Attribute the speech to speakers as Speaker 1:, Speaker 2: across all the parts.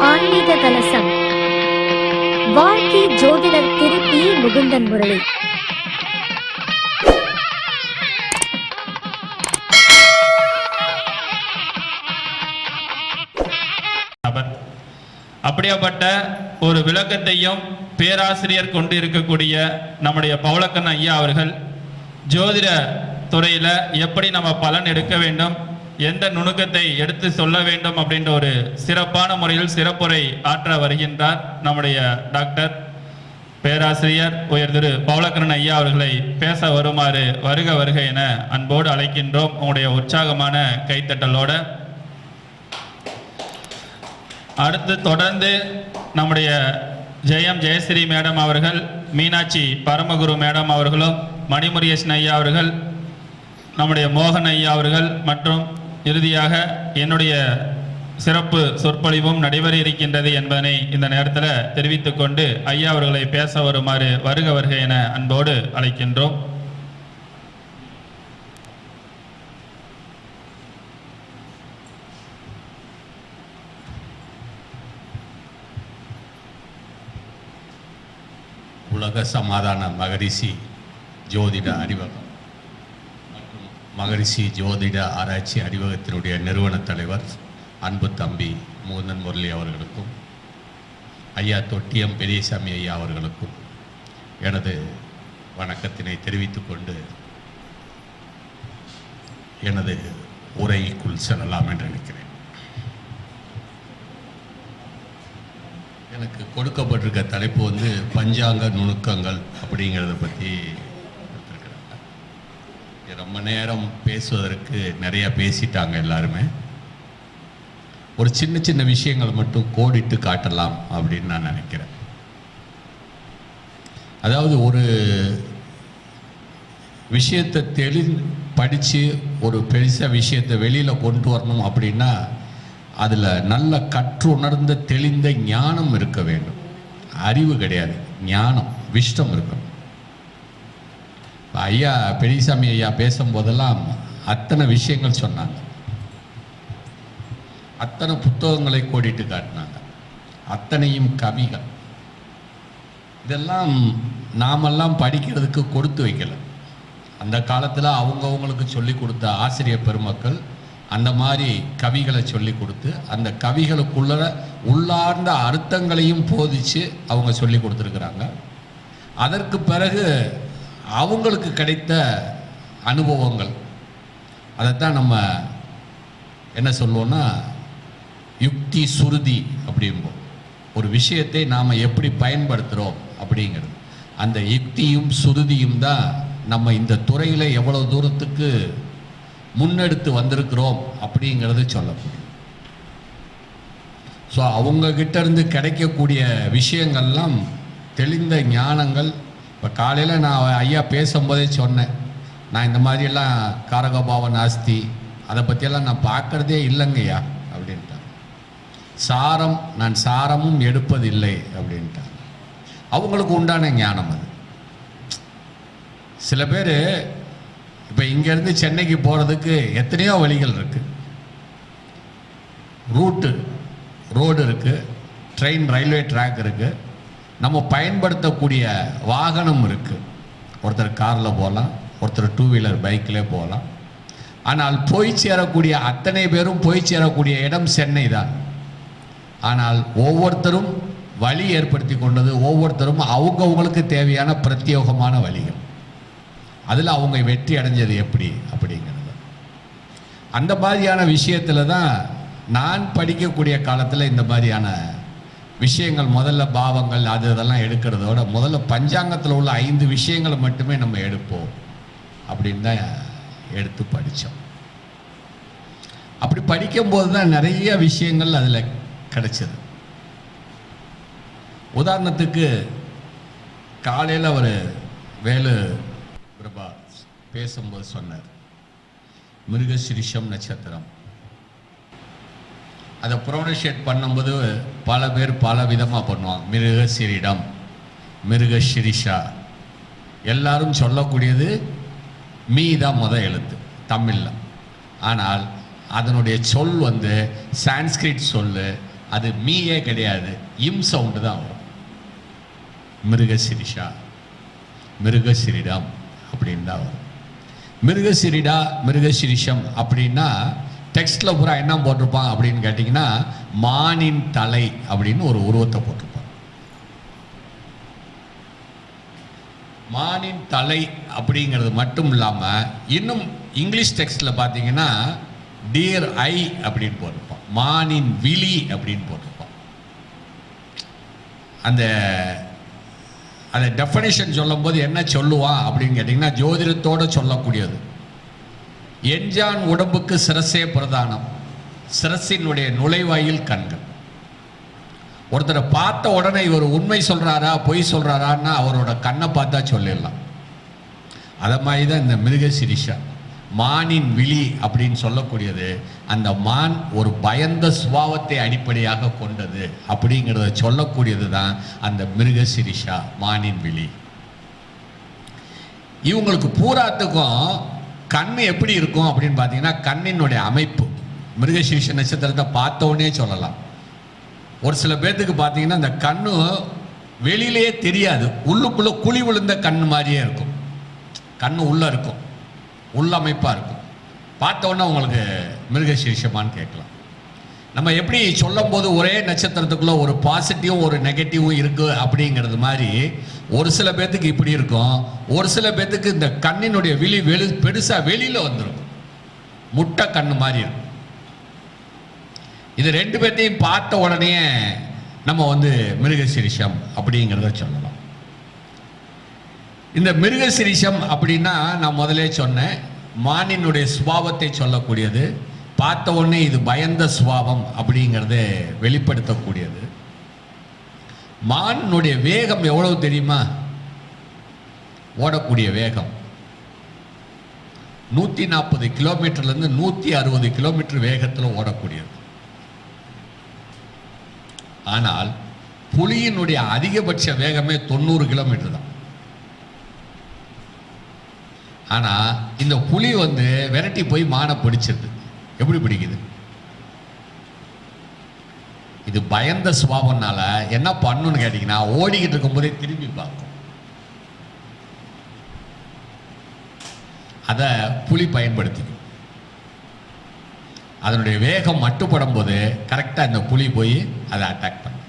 Speaker 1: ஆன்மீக கலசம். வாழ்க்கை ஜோதிடர் திரு பி. முகுந்தன் முரளி.
Speaker 2: அப்படியாப்பட்ட ஒரு விளக்கத்தையும் பேராசிரியர் கொண்டு இருக்கக்கூடிய நம்முடைய பவளக்கண்ண ஐயா அவர்கள் ஜோதிட துறையில் எப்படி நம்ம பலன் எடுக்க வேண்டும், எந்த நுணுக்கத்தை எடுத்து சொல்ல வேண்டும் அப்படின்ற ஒரு சிறப்பான முறையில் சிறப்புரை ஆற்ற வருகின்றார் நம்முடைய டாக்டர் பேராசிரியர் உயர் திரு பவளக்கண்ணன் ஐயா அவர்களை பேச வருமாறு வருக வருக என அன்போடு அழைக்கின்றோம். உங்களுடைய உற்சாகமான கைத்தட்டலோட அடுத்து தொடர்ந்து நம்முடைய ஜெயஸ்ரீ மேடம் அவர்கள், மீனாட்சி பரமகுரு மேடம் அவர்களும், மணிமுரியேசன் ஐயா அவர்கள், நம்முடைய மோகன் ஐயா அவர்கள் மற்றும் இறுதியாக என்னுடைய சிறப்பு சொற்பொழிவும் நடைபெற இருக்கின்றது என்பதனை இந்த நேரத்தில் தெரிவித்துக் கொண்டு ஐயா அவர்களை பேச வருமாறு வருக வருக என அன்போடு அழைக்கின்றோம்.
Speaker 3: உலக சமாதான மகரிஷி ஜோதிட அறிவகம் மற்றும் மகரிஷி ஜோதிட ஆராய்ச்சி அறிவகத்தினுடைய நிறுவன தலைவர் அன்பு தம்பி முகுந்தன் முரளி அவர்களுக்கும், ஐயா தொட்டியம் பெரியசாமி ஐயா அவர்களுக்கும் எனது வணக்கத்தினை தெரிவித்துக் கொண்டு எனது உரைக்குள் செல்லலாம் என்று நினைக்கிறேன். எனக்கு கொடுக்கப்பட்டிருக்க தலைப்பு பஞ்சாங்க நுணுக்கங்கள் அப்படிங்கிறத பற்றி எடுத்துருக்கிறாங்க. ரொம்ப நேரம் பேசுவதற்கு நிறையா பேசிட்டாங்க எல்லாருமே. ஒரு சின்ன சின்ன விஷயங்கள் மட்டும் கோடிட்டு காட்டலாம் அப்படின்னு நான் நினைக்கிறேன். அதாவது ஒரு விஷயத்தை படித்து ஒரு பெருசாக விஷயத்தை வெளியில் கொண்டு வரணும் அப்படின்னா அதில் நல்ல கற்றுணர்ந்த தெளிந்த ஞானம் இருக்க வேண்டும். அறிவு கிடையாது, ஞானம் விஷ்டம் இருக்கணும். ஐயா பெரியசாமி ஐயா பேசும்போதெல்லாம் அத்தனை விஷயங்கள் சொன்னாங்க, அத்தனை புத்தகங்களை கோடிட்டு காட்டினாங்க, அத்தனையும் கவிகள். இதெல்லாம் நாமெல்லாம் படிக்கிறதுக்கு கொடுத்து வைக்கல. அந்த காலத்தில் அவங்கவுங்களுக்கு சொல்லி கொடுத்த ஆசிரியர் பெருமக்கள் அந்த மாதிரி கவிகளை சொல்லி கொடுத்து அந்த கவிகளுக்குள்ள உள்ளார்ந்த அர்த்தங்களையும் போதிச்சு அவங்க சொல்லி கொடுத்துருக்குறாங்க. அதற்கு பிறகு அவங்களுக்கு கிடைத்த அனுபவங்கள், அதைத்தான் நம்ம என்ன சொல்லுவோன்னா யுக்தி சுருதி அப்படிம்போம். ஒரு விஷயத்தை நாம் எப்படி பயன்படுத்துகிறோம் அப்படிங்கிறது, அந்த யுக்தியும் சுருதியும் தான் நம்ம இந்த துறையில் எவ்வளோ தூரத்துக்கு முன்னெடுத்து வந்திருக்கிறோம் அப்படிங்கிறது சொல்ல முடியும். ஸோ அவங்கக்கிட்ட இருந்து கிடைக்கக்கூடிய விஷயங்கள்லாம் தெளிந்த ஞானங்கள். இப்போ காலையில் நான் ஐயா பேசும்போதே சொன்னேன், நான் இந்த மாதிரியெல்லாம் காரகபாவ நாஸ்தி அதை பற்றியெல்லாம் நான் பார்க்குறதே இல்லைங்கய்யா அப்படின்ட்டாங்க. நான் சாரமும் எடுப்பதில்லை அப்படின்ட்டாங்க. அவங்களுக்கு உண்டான ஞானம் அது. சில பேர் இப்போ இங்கேருந்து சென்னைக்கு போகிறதுக்கு எத்தனையோ வழிகள் இருக்குது. ரோடு இருக்குது, ட்ரெயின் ரயில்வே ட்ராக் இருக்குது, நம்ம பயன்படுத்தக்கூடிய வாகனம் இருக்குது. ஒருத்தர் காரில் போகலாம், ஒருத்தர் டூ வீலர் பைக்கில் போகலாம். ஆனால் போய் சேரக்கூடிய அத்தனை பேரும் போய் சேரக்கூடிய இடம் சென்னை தான். ஆனால் ஒவ்வொருத்தரும் வழி ஏற்படுத்தி கொண்டது, ஒவ்வொருத்தரும் அவங்களுக்கு தேவையான பிரத்யேகமான வழிகள். அதில் அவங்க வெற்றி அடைஞ்சது எப்படி அப்படிங்கிறது. அந்த மாதிரியான விஷயத்தில் தான் நான் படிக்கக்கூடிய காலத்தில் இந்த மாதிரியான விஷயங்கள் முதல்ல பாவங்கள் அதெல்லாம் எடுக்கிறதோட முதல்ல பஞ்சாங்கத்தில் உள்ள 5 விஷயங்களை மட்டுமே நம்ம எடுப்போம் அப்படின்னு தான் எடுத்து படித்தோம். அப்படி படிக்கும்போது தான் நிறைய விஷயங்கள் அதில் கிடைச்சது. உதாரணத்துக்கு காலையில் ஒரு வேலு பிரபா பேசும்போது சொன்னார், மிருகசிரிஷம் நட்சத்திரம். அதை ப்ரொனன்சியேட் பண்ணும்போது பல பேர் பல விதமாக பண்ணுவாங்க. மிருகசிரிடம், மிருகசிரிஷா, எல்லாரும் சொல்லக்கூடியது மீ தான் எழுத்து தமிழில். ஆனால் அதனுடைய சொல் வந்து சான்ஸ்கிரிட் சொல்லு, அது மீயே கிடையாது, இம் சவுண்டு தான் வரும். மிருகசிரிஷா, மிருகசிரிடம் அப்படின்னு தான் வரும். மிருகசிரிடா, மிருகசிரிஷம் அப்படின்னா டெக்ஸ்டில் பூரா என்ன போட்டிருப்பான் அப்படின்னு கேட்டிங்கன்னா, மானின் தலை அப்படின்னு ஒரு உருவத்தை போட்டிருப்பான். மானின் தலை அப்படிங்கிறது மட்டும் இல்லாமல் இன்னும் இங்கிலீஷ் டெக்ஸ்டில் பார்த்தீங்கன்னா டியர் ஐ அப்படின்னு போட்டிருப்பான், மானின் விழி அப்படின்னு போட்டிருப்பான். அந்த டெஃபனிஷன் சொல்லும் போது என்ன சொல்லுவான் அப்படின்னு கேட்டிங்கன்னா, ஜோதிடத்தோடு சொல்லக்கூடியது. எஞ்சான் உடம்புக்கு சிரசே பிரதானம், சிரசினுடைய நுழைவாயில் கண்கள். ஒருத்தரை பார்த்த உடனே இவர் உண்மை சொல்கிறாரா பொய் சொல்கிறாரான்னா அவரோட கண்ணை பார்த்தா சொல்லிடலாம். அதை மாதிரி தான் இந்த மிருகசிரிஷா, மானின் விழி அப்படின்னு சொல்லக்கூடியது. அந்த மான் ஒரு பயந்த சுபாவத்தை அடிப்படையாக கொண்டது அப்படிங்கிறத சொல்லக்கூடியது தான் அந்த மிருகசிரிஷா, மானின் விழி. இவங்களுக்கு பூராத்துக்கும் கண் எப்படி இருக்கும் அப்படின்னு பார்த்தீங்கன்னா, கண்ணினுடைய அமைப்பு மிருகசீரிஷ நட்சத்திரத்தை பார்த்தோன்னே சொல்லலாம். ஒரு சில பேர்த்துக்கு பார்த்தீங்கன்னா இந்த கண்ணு வெளியிலேயே தெரியாது, உள்ளுக்குள்ளே குழி விழுந்த கண் மாதிரியே இருக்கும். கண்ணு உள்ளே இருக்கும், உள்ளமைப்பாக இருக்கும். பார்த்தோன்னே உங்களுக்கு மிருகசீரிஷமானு கேட்கலாம். நம்ம எப்படி சொல்லும் போது ஒரே நட்சத்திரத்துக்குள்ளே ஒரு பாசிட்டிவும் ஒரு நெகட்டிவும் இருக்குது அப்படிங்கிறது மாதிரி ஒரு சில பேர்த்துக்கு இப்படி இருக்கும். ஒரு சில பேர்த்துக்கு இந்த கண்ணினுடைய விழி பெருசாக வெளியில் வந்துருக்கும், முட்டை கண்ணு மாதிரி இருக்கும். இது ரெண்டு பேர்த்தையும் பார்த்த உடனே நம்ம வந்து மிருகசீரிஷம் அப்படிங்கிறத சொல்லலாம். இந்த மிருகசீரிஷம் அப்படின்னா நான் முதலே சொன்னேன், மானினுடைய சுபாவத்தை சொல்லக்கூடியது. பார்த்த உடனே இது பயந்த சுபாவம் அப்படிங்கிறத வெளிப்படுத்தக்கூடியது. மானுடைய வேகம் எவ்வளவு தெரியுமா? ஓடக்கூடிய வேகம் 140 கிலோமீட்டர்லேருந்து 160 கிலோமீட்டர் வேகத்தில் ஓடக்கூடியது. ஆனால் புலியினுடைய அதிகபட்ச வேகமே 90 கிலோமீட்டர் தான். ஆனால் இந்த புலி வந்து விரட்டி போய் மானை பிடிச்சிருது. எப்படி பிடிக்குது? இது பயந்த சுபாவம்னால என்ன பண்ணுன்னு கேட்டீங்கன்னா, ஓடிக்கிட்டு இருக்கும்போதே திரும்பி பார்க்கும். அதை புலி பயன்படுத்திக்கும். அதனுடைய வேகம் மட்டுப்படும் போது கரெக்டாக இந்த புலி போய் அதை அட்டாக் பண்ணும்.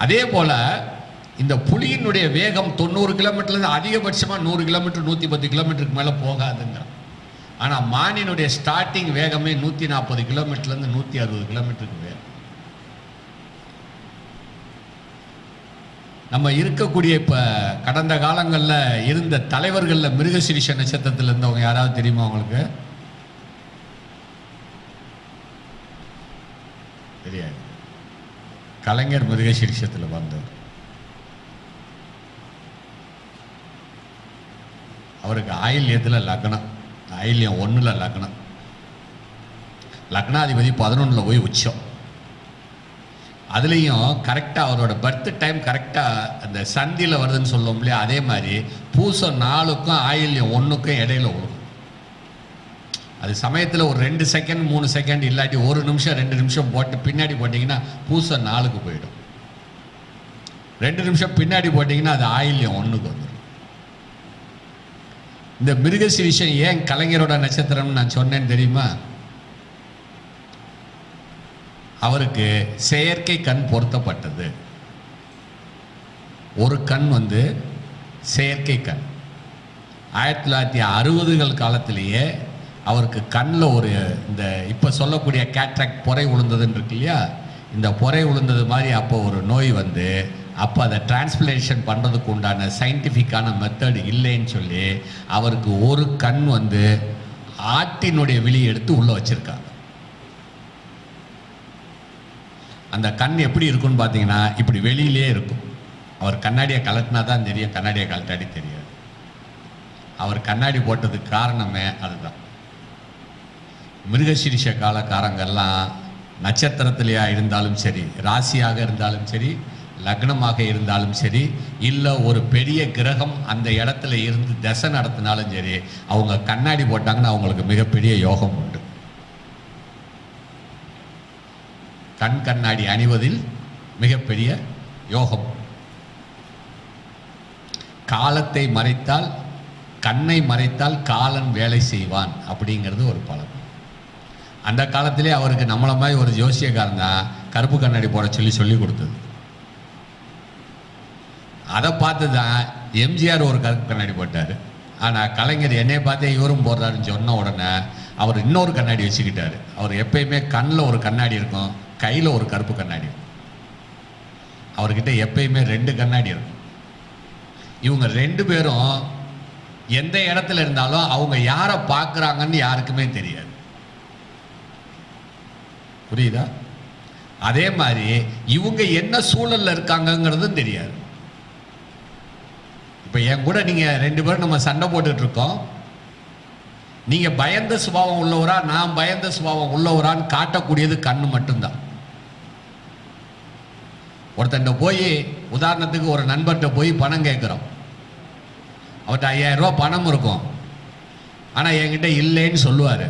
Speaker 3: அதே போல் இந்த புலியினுடைய வேகம் 90 கிலோமீட்டர்லேருந்து அதிகபட்சமாக 100 கிலோமீட்டர் 110 கிலோமீட்டருக்கு மேலே போகாதுங்க. ஆனால் மானினுடைய ஸ்டார்டிங் வேகமே 140 கிலோமீட்டர்லேருந்து 160 கிலோமீட்டருக்கு வேகம். நம்ம இருக்கக்கூடிய இப்போ கடந்த காலங்களில் இருந்த தலைவர்களில் மிருகசீரிஷ நட்சத்திரத்தில் இருந்தவங்க யாராவது தெரியுமா உங்களுக்கு? தெரியாது. கலைஞர் மிருகசீரிஷத்தில் வந்தவர். அவருக்கு ஆயில்யத்தில் லக்னம், ஆயில்யம் 1 லக்னம், லக்னாதிபதி 11 போய் உச்சம். அதுலேயும் கரெக்டாக அவரோட பர்த் டைம் கரெக்டாக அந்த சந்தியில் வருதுன்னு சொல்லுவோம் இல்லையா, அதே மாதிரி பூசம் 4க்கும் ஆயில்யம் 1க்கும் இடையில வரும். அது சமயத்தில் ஒரு 2 செகண்ட் 3 செகண்ட் இல்லாட்டி 1 நிமிஷம் 2 நிமிஷம் போட்டு பின்னாடி போட்டிங்கன்னா பூசம் 4க்கு போயிடும். 2 நிமிஷம் பின்னாடி போட்டிங்கன்னா அது ஆயில்யம் 1க்கு வந்துடும். இந்த மிருகசீரிஷம் ஏன் கலைஞரோட நட்சத்திரம்னு நான் சொன்னேன்னு தெரியுமா? அவருக்கு செயற்கை கண் பொருத்தப்பட்டது. ஒரு கண் வந்து செயற்கை கண். 1960கள் காலத்திலேயே அவருக்கு கண்ணில் ஒரு இந்த இப்போ சொல்லக்கூடிய கேட்ராக்ட் பொறை விழுந்ததுன்னு இருக்கு இல்லையா, இந்த பொறை விழுந்தது மாதிரி அப்போ ஒரு நோய் வந்து அப்போ அதை டிரான்ஸ்பிளேஷன் பண்ணுறதுக்கு உண்டான சயின்டிஃபிக்கான மெத்தட் இல்லைன்னு சொல்லி அவருக்கு ஒரு கண் வந்து ஆட்டினுடைய விழி எடுத்து உள்ளே வச்சுருக்காங்க. அந்த கண் எப்படி இருக்குன்னு பார்த்தீங்கன்னா இப்படி வெளியிலே இருக்கும். அவர் கண்ணாடியை கலட்டினா தான் தெரியும், கண்ணாடியை கலட்டாடி தெரியாது. அவர் கண்ணாடி போட்டதுக்கு காரணமே அதுதான். மிருகசீரிஷ காலக்காரங்கெல்லாம் நட்சத்திரத்திலேயா இருந்தாலும் சரி, ராசியாக இருந்தாலும் சரி, லக்னமாக இருந்தாலும் சரி, இல்லை ஒரு பெரிய கிரகம் அந்த இடத்துல இருந்து தசை நடத்தினாலும் சரி, அவங்க கண்ணாடி போட்டாங்கன்னா அவங்களுக்கு மிகப்பெரிய யோகம் உண்டு. கண் கண்ணாடி அணிவதில் மிகப்பெரிய யோகம். காலத்தை மறைத்தால், கண்ணை மறைத்தால் காலன் வேலை செய்வான் அப்படிங்கிறது ஒரு பழக்கம். அந்த காலத்திலே அவருக்கு நம்மளை மாதிரி ஒரு ஜோசியக்காரன் தான் கருப்பு கண்ணாடி போட சொல்லி கொடுத்தது. அதை பார்த்து தான் எம்ஜிஆர் ஒரு கருப்பு கண்ணாடி போட்டார். ஆனால் கலைஞர் என்னை பார்த்தே இவரும் போடுறாருன்னு சொன்ன உடனே அவர் இன்னொரு கண்ணாடி வச்சுக்கிட்டார். அவர் எப்பயுமே கண்ணில் ஒரு கண்ணாடி இருக்கும், கையில் ஒரு கருப்பு கண்ணாடி இருக்கும். அவர்கிட்ட எப்பயுமே 2 கண்ணாடி இருக்கும். இவங்க 2 பேரும் எந்த இடத்துல இருந்தாலும் அவங்க யாரை பார்க்குறாங்கன்னு யாருக்குமே தெரியாது. புரியுதா? அதே மாதிரி இவங்க என்ன சூழல்ல இருக்காங்கங்கிறதும் தெரியாது. இப்போ என் கூட நீங்கள் 2 பேரும் நம்ம சண்டை போட்டுட்டு இருக்கோம். நீங்கள் பயந்த சுபாவம் உள்ளவரா, நான் பயந்த சுபாவம் உள்ளவரான்னு காட்டக்கூடியது கண்ணு மட்டும்தான். ஒருத்தன் போய் உதாரணத்துக்கு ஒரு நண்பர்கிட்ட போய் பணம் கேட்குறோம். அவர்கிட்ட 5000 ரூபா பணம் இருக்கும், ஆனால் என்கிட்ட இல்லைன்னு சொல்லுவார்.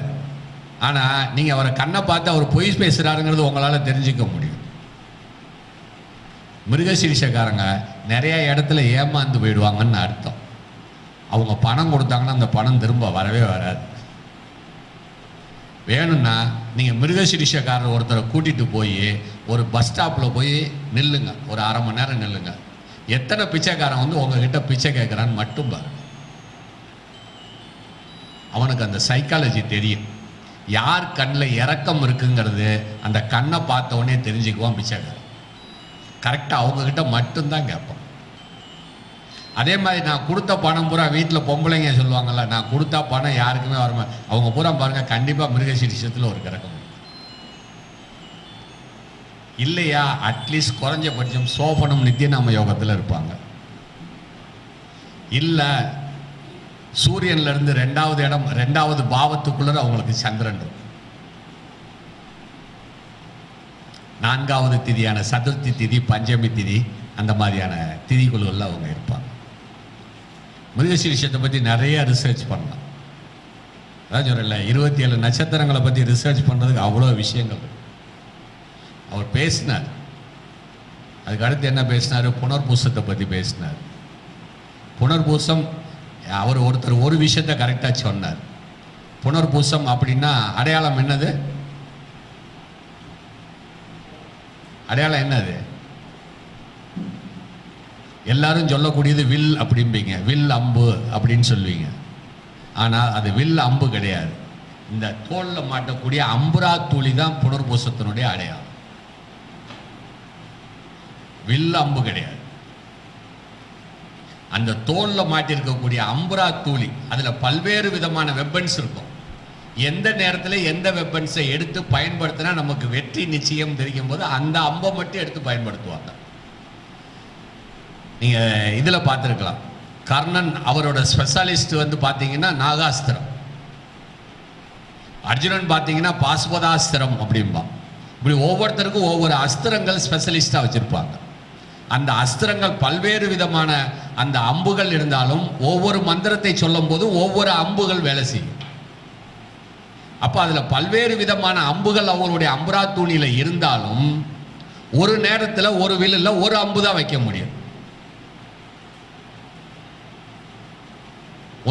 Speaker 3: ஆனால் நீங்கள் அவரை கண்ணை பார்த்து அவர் பொய் பேசுகிறாருங்கிறது உங்களால் தெரிஞ்சுக்க முடியும். மிருகசீரிஷக்காரங்க நிறைய இடத்துல ஏமாந்து போயிடுவாங்கன்னு அர்த்தம். அவங்க பணம் கொடுத்தாங்கன்னா அந்த பணம் திரும்ப வரவே வராது. வேணும்னா நீங்கள் மிருகசீரிஷக்காரர் ஒருத்தரை கூட்டிகிட்டு போய் ஒரு பஸ் ஸ்டாப்பில் போய் நில்லுங்க, ஒரு அரை மணி நேரம் நில்லுங்க. எத்தனை பிச்சைக்காரன் வந்து உங்ககிட்ட பிச்சை கேட்குறான்னு மட்டும் பாருங்க. அவனுக்கு அந்த சைக்காலஜி தெரியும். யார் கண்ணில் இரக்கம் இருக்குங்கிறது அந்த கண்ணை பார்த்த உடனே தெரிஞ்சுக்குவான் பிச்சைக்காரன். கரெக்டாக அவங்கக்கிட்ட மட்டும்தான் கேட்பான். அதே மாதிரி நான் கொடுத்த பணம் பூரா வீட்டில் பொம்பளைங்க சொல்லுவாங்கள்ல, நான் கொடுத்தா பணம் யாருக்குமே வருமா, அவங்க பூரா பாருங்கள் கண்டிப்பாக மிருகசீரிஷத்தில் ஒரு கிரகம் இல்லையா, அட்லீஸ்ட் குறைஞ்சபட்சம் சோபனம் நித்தியநாம யோகத்தில் இருப்பாங்க. இல்லை சூரியன்லேருந்து 2வது இடம் 2வது பாவத்துக்குள்ளே அவங்களுக்கு சந்திரன் இருக்கும். 4வது திதியான சதுர்த்தி திதி, பஞ்சமி திதி, அந்த மாதிரியான திதிக்குழுவில் அவங்க இருப்பாங்க. மிருகசீரிஷத்தை பற்றி நிறைய ரிசர்ச் பண்ணலாம். அதான் சொல்லல, 27 நட்சத்திரங்களை பற்றி ரிசர்ச் பண்ணுறதுக்கு அவ்வளோ விஷயங்கள் அவர் பேசினார். அதுக்கு அடுத்து என்ன பேசினார்? புனர்பூசத்தை பற்றி பேசினார். புனர்பூசம் அவர் ஒருத்தர் ஒரு விஷயத்தை கரெக்டாக சொன்னார். புனர்பூசம் அப்படின்னா அடையாளம் என்னது? அடையாளம் என்னது? எல்லாரும் சொல்லக்கூடியது வில் அப்படிம்பீங்க, வில் அம்பு அப்படின்னு சொல்லுவீங்க. ஆனால் அது வில் அம்பு கிடையாது. இந்த தோளில் மாட்டக்கூடிய அம்புரா தூளி தான் புனர்பூசத்தினுடைய அடையாளம். வில் அம்பு கிடையாது. அந்த தோளில் மாட்டிருக்கக்கூடிய அம்புரா தூளி, அதில் பல்வேறு விதமான வெப்பன்ஸ் இருக்கும். எந்த நேரத்தில் எந்த வெப்பன்ஸை எடுத்து பயன்படுத்தினா நமக்கு வெற்றி நிச்சயம் தெரியும் போது அந்த அம்பை மட்டும் எடுத்து பயன்படுத்துவாங்க. நீங்கள் இதில் பார்த்துருக்கலாம், கர்ணன் அவரோட ஸ்பெஷாலிஸ்ட் வந்து பார்த்தீங்கன்னா நாகாஸ்திரம், அர்ஜுனன் பார்த்தீங்கன்னா பாஸ்பதாஸ்திரம் அப்படின்பா. இப்படி ஒவ்வொருத்தருக்கும் ஒவ்வொரு அஸ்திரங்கள் ஸ்பெஷலிஸ்டாக வச்சுருப்பாங்க. அந்த அஸ்திரங்கள் பல்வேறு விதமான அந்த அம்புகள் இருந்தாலும் ஒவ்வொரு மந்திரத்தை சொல்லும் போது ஒவ்வொரு அம்புகள் வேலை செய்யும். அப்போ அதில் பல்வேறு விதமான அம்புகள் அவங்களுடைய அம்புரா தூணியில் இருந்தாலும் ஒரு நேரத்தில் ஒரு வில்லில் ஒரு அம்பு தான் வைக்க முடியும்.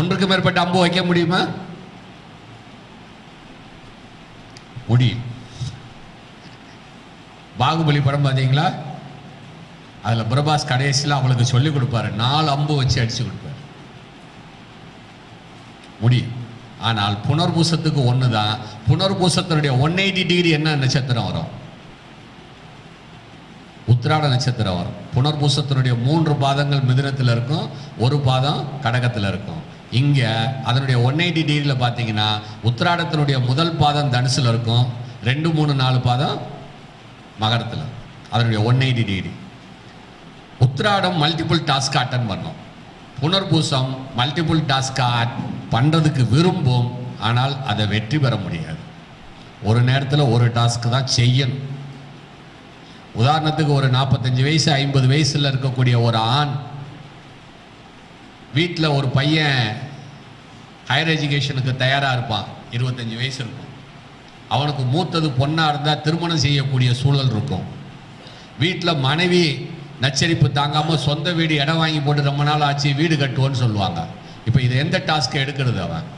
Speaker 3: ஒன்றுக்கு மேற்பட்ட அம்பு வைக்க முடியுமா? முடியும். பாகுபலி படம் பார்த்தீங்களா? அதில் பிரபாஸ் கடைசியில் அவளுக்கு சொல்லிக் கொடுப்பாரு, 4 அம்பு வச்சு அடிச்சு கொடுப்பாரு. முடியும். ஆனால் புனர்பூசத்துக்கு ஒன்று தான். புனர்பூசத்தினுடைய 180 டிகிரி என்ன நட்சத்திரம் வரும்? உத்திராட நட்சத்திரம் வரும். புனர்பூசத்தினுடைய 3 பாதங்கள் மிதுனத்தில் இருக்கும், ஒரு பாதம் கடகத்தில் இருக்கும். இங்கே அதனுடைய 180 டிகிரியில் பார்த்தீங்கன்னா உத்திராடத்தினுடைய முதல் பாதம் தனுசில் இருக்கும், 2, 3, 4 பாதம் மகரத்தில். அதனுடைய 180 டிகிரி. உத்திராடம் மல்டிபிள் டாஸ்க் அட்டன் பண்ணும், புனர்பூசம் மல்டிபிள் டாஸ்க் பண்ணுறதுக்கு விரும்பும், ஆனால் அதை வெற்றி பெற முடியாது. ஒரு நேரத்தில் ஒரு டாஸ்க்கு தான் செய்யணும். உதாரணத்துக்கு ஒரு 45 வயசு 50 வயசில் இருக்கக்கூடிய ஒரு ஆண் வீட்டில் ஒரு பையன் ஹையர் எஜுகேஷனுக்கு தயாராக இருப்பான், 25 வயசு இருக்கும். அவனுக்கு மூத்தது பொண்ணாக இருந்தால் திருமணம் செய்யக்கூடிய சூழல் இருக்கும். வீட்டில் மனைவி நச்சரிப்பு தாங்காமல் சொந்த வீடு இடம் வாங்கி போட்டு ரொம்ப நாள் ஆச்சு வீடு கட்டுவோன்னு சொல்லுவாங்க. இப்போ இது எந்த டாஸ்க்கை எடுக்கிறது அவன்?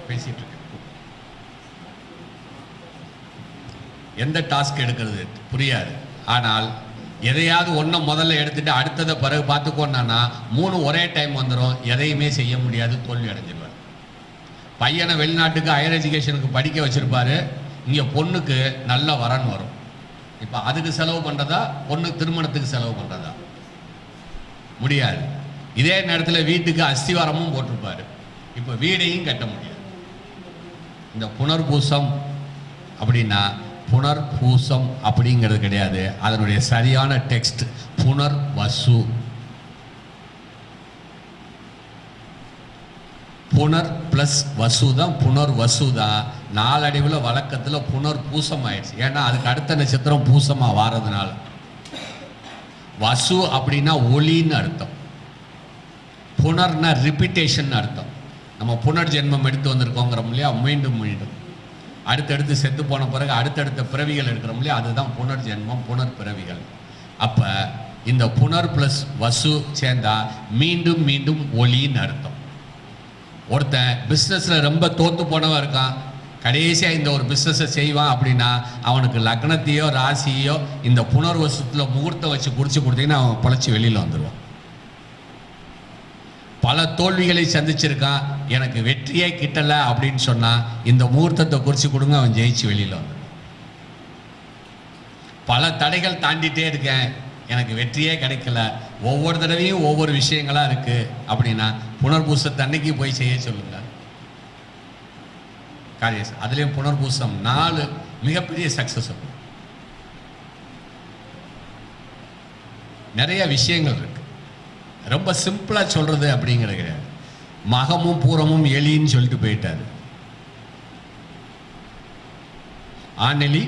Speaker 3: பேசிட்டு இருக்க எந்த டாஸ்க் எடுக்கிறது புரியாது. ஆனால் எதையாவது ஒன்றை முதல்ல எடுத்துட்டு அடுத்ததை பிறகு பார்த்துக்கோன்னா 3 ஒரே டைம் வந்துடும். எதையுமே செய்ய முடியாது, தோல்வி அடைஞ்சிருவார். பையனை வெளிநாட்டுக்கு ஹையர் எஜுகேஷனுக்கு படிக்க வச்சிருப்பாரு, இங்கே பொண்ணுக்கு நல்ல வரன் வரும். இப்போ அதுக்கு செலவு பண்ணுறதா, பொண்ணு திருமணத்துக்கு செலவு பண்ணுறதா? முடியாது. இதே நேரத்தில் வீட்டுக்கு அஸ்திவாரமும் போட்டிருப்பாரு, இப்போ வீடையும் கட்ட முடியாது. இந்த புனர்பூசம் அப்படின்னா புனர்பூசம் அப்படிங்கிறது கிடையாது, அதனுடைய சரியான டெக்ஸ்ட் புனர்வசு. புனர் பிளஸ் வசு தான் புனர்வசு தான். நாளடைவில் வழக்கத்தில் புனர்பூசம் ஆயிடுச்சு. ஏன்னா அதுக்கு அடுத்த நட்சத்திரம் பூசமாக வாரதுனால. வசு அப்படின்னா ஒளின்னு அர்த்தம், புனர்னா ரிப்பீட்டேஷன் அர்த்தம். நம்ம புனர்ஜென்மம் எடுத்து வந்திருக்கோங்கிறோம் இல்லையா, மீண்டும் மீண்டும் அடுத்தடுத்து செத்து போன பிறகு அடுத்தடுத்த பிறவிகள் எடுக்கிறோம் இல்லையா, அதுதான் புனர்ஜென்மம், புனர் பிறவிகள். அப்போ இந்த புனர் ப்ளஸ் வசு சேர்ந்தா மீண்டும் மீண்டும் ஒளின்னு அர்த்தம். ஒருத்தன் பிஸ்னஸில் ரொம்ப தோற்று போனவன் இருக்கான், கடைசியாக இந்த ஒரு பிஸ்னஸை செய்வான் அப்படின்னா அவனுக்கு லக்னத்தையோ ராசியோ இந்த புனர்வசத்தில் முகூர்த்தம் வச்சு குறித்து கொடுத்தீங்கன்னா அவன் பொழைச்சி வெளியில் வந்துடுவான். பல தோல்விகளை சந்திச்சிருக்கான், எனக்கு வெற்றியே கிட்டலை அப்படின்னு சொன்னால் இந்த முகூர்த்தத்தை குறித்து கொடுங்க, அவன் ஜெயிச்சு வெளியில் வந்துடுவான். பல தடைகள் தாண்டிட்டே இருக்கேன், எனக்கு வெற்றியே கிடைக்கல, ஒவ்வொரு தடவையும் ஒவ்வொரு விஷயங்களாக இருக்குது அப்படின்னா புனர்பூசத்தை அன்னைக்கு போய் செய்ய சொல்லுங்க காரியம். அதுலேயும் புனர்பூசம் 4 மிகப்பெரிய சக்ஸஸ். நிறைய விஷயங்கள் இருக்கு, ரொம்ப சிம்பிளாக சொல்கிறது அப்படிங்கிறது கிடையாது. மகமும் பூரமும் எலின்னு சொல்லிட்டு போயிட்டாரு. ஆணெலி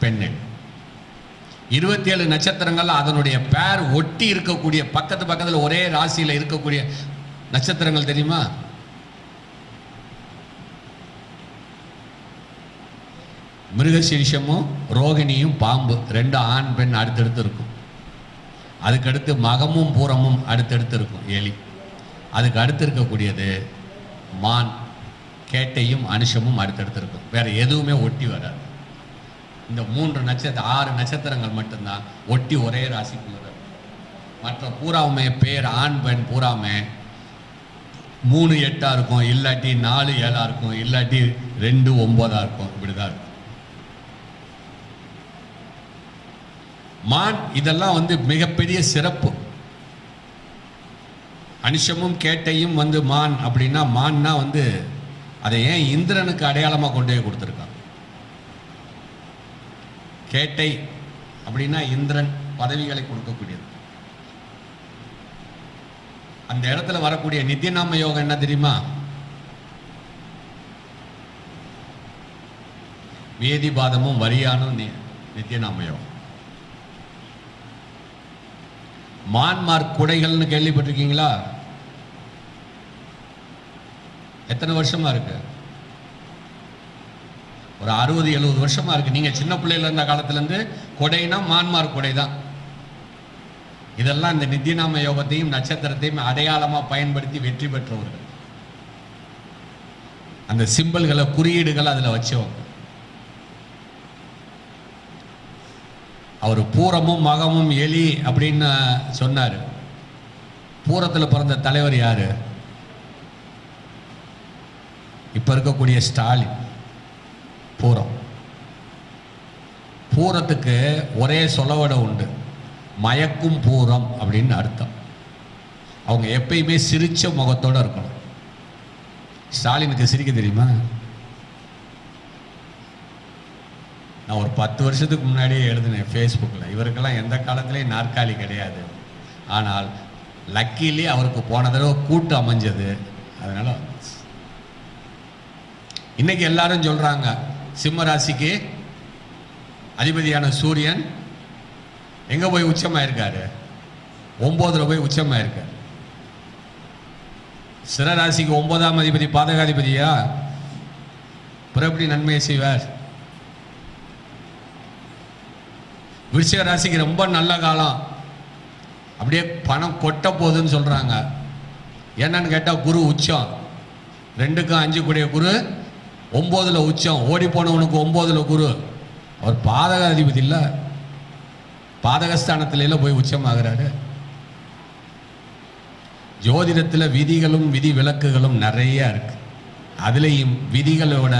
Speaker 3: பெண்ணெலி 27 நட்சத்திரங்கள் அதனுடைய பேர் ஒட்டி இருக்கக்கூடிய பக்கத்தில் ஒரே ராசியில் இருக்கக்கூடிய நட்சத்திரங்கள் தெரியுமா? மிருகசீரிஷமும் ரோகிணியும் பாம்பு 2 ஆண் பெண் அடுத்தடுத்து இருக்கும். அதுக்கடுத்து மகமும் பூரமும் அடுத்தடுத்து இருக்கும் எலி. அதுக்கு அடுத்து இருக்கக்கூடியது மான், கேட்டையும் அனுஷமும் அடுத்தடுத்து இருக்கும். வேற எதுவுமே ஒட்டி வராது. இந்த 3 நட்சத்திரம் 6 நட்சத்திரங்கள் மட்டும்தான் ஒட்டி ஒரே ராசிக்குள்ள. மற்ற பூராவுமே பேர் ஆண் பெண் பூராமே 3 8 இருக்கும், இல்லாட்டி 4 7 இருக்கும், இல்லாட்டி 2 9 இருக்கும். இப்படிதான் இருக்கும். மான் இதெல்லாம் மிகப்பெரிய சிறப்பு. அனுஷமும் கேட்டையும் மான் அப்படின்னா, மான்னா அதை ஏன் இந்திரனுக்கு அடையாளமாக கொண்டு போய் கொடுத்துருக்கான். கேட்டை அப்படின்னா இந்திரன் பதவிகளை கொடுக்கக்கூடியது. அந்த இடத்துல வரக்கூடிய நித்தியநாம யோகம் என்ன தெரியுமா? வேதிபாதமும் வரியானும் நித்தியநாம யோகம். மான்மார்க் குடைகள்னு கேள்விப்பட்டிருக்கீங்களா? எத்தனை வருஷமா இருக்கு? ஒரு 60-70 வருஷமா இருக்கு. நீங்க சின்ன பிள்ளையில இருந்த காலத்திலேருந்து கொடைனா மான்மார்க் கொடை தான். இதெல்லாம் இந்த நித்தியநாம யோகத்தையும் நட்சத்திரத்தையும் அடையாளமாக பயன்படுத்தி வெற்றி பெற்றவர்கள். அந்த சிம்பிள்களை குறியீடுகள் அதில் வச்சவங்க. அவர் பூரமும் மகமும் எலி அப்படின்னு சொன்னார். பூரத்தில் பிறந்த தலைவர் யாரு? இப்போ இருக்கக்கூடிய ஸ்டாலின். பூரம். பூரத்துக்கு ஒரே சொலவடை உண்டு, மயக்கும் பூரம் அப்படின்னு அர்த்தம். அவங்க எப்பயுமே சிரிச்ச முகத்தோட இருக்கணும். ஸ்டாலினுக்கு சிரிக்க தெரியுமா? நான் ஒரு 10 வருஷத்துக்கு முன்னாடியே எழுதினேன் ஃபேஸ்புக்கில், இவருக்கெல்லாம் எந்த காலத்துலேயும் நாற்காலி கிடையாது, ஆனால் லக்கிலி அவருக்கு போன தடவை கூட்டு அமைஞ்சது, அதனால இன்னைக்கு எல்லாரும் சொல்றாங்க சிம்ம ராசிக்கு அதிபதியான சூரியன் எங்க போய் உச்சமாயிருக்காரு? 9ல் போய் உச்சமாயிருக்காரு. சிறராசிக்கு 9ஆம் அதிபதி பாதகாதிபதியா, பிறகு எப்படி நன்மையை செய்வார்? விருச்சிக ராசிக்கு ரொம்ப நல்ல காலம், அப்படியே பணம் கொட்ட போகுதுன்னு சொல்றாங்க. என்னன்னு கேட்டால் குரு உச்சம், 2க்கும் 5 கூடிய குரு 9ல் உச்சம். ஓடி போனவனுக்கு 9ல் குரு. அவர் பாதகாதிபதி இல்லை, பாதகஸ்தானத்தில போய் உச்சமாகிறாரு. ஜோதிடத்தில் விதிகளும் விதி விலக்குகளும் நிறைய இருக்கு. அதுலேயும் விதிகளோட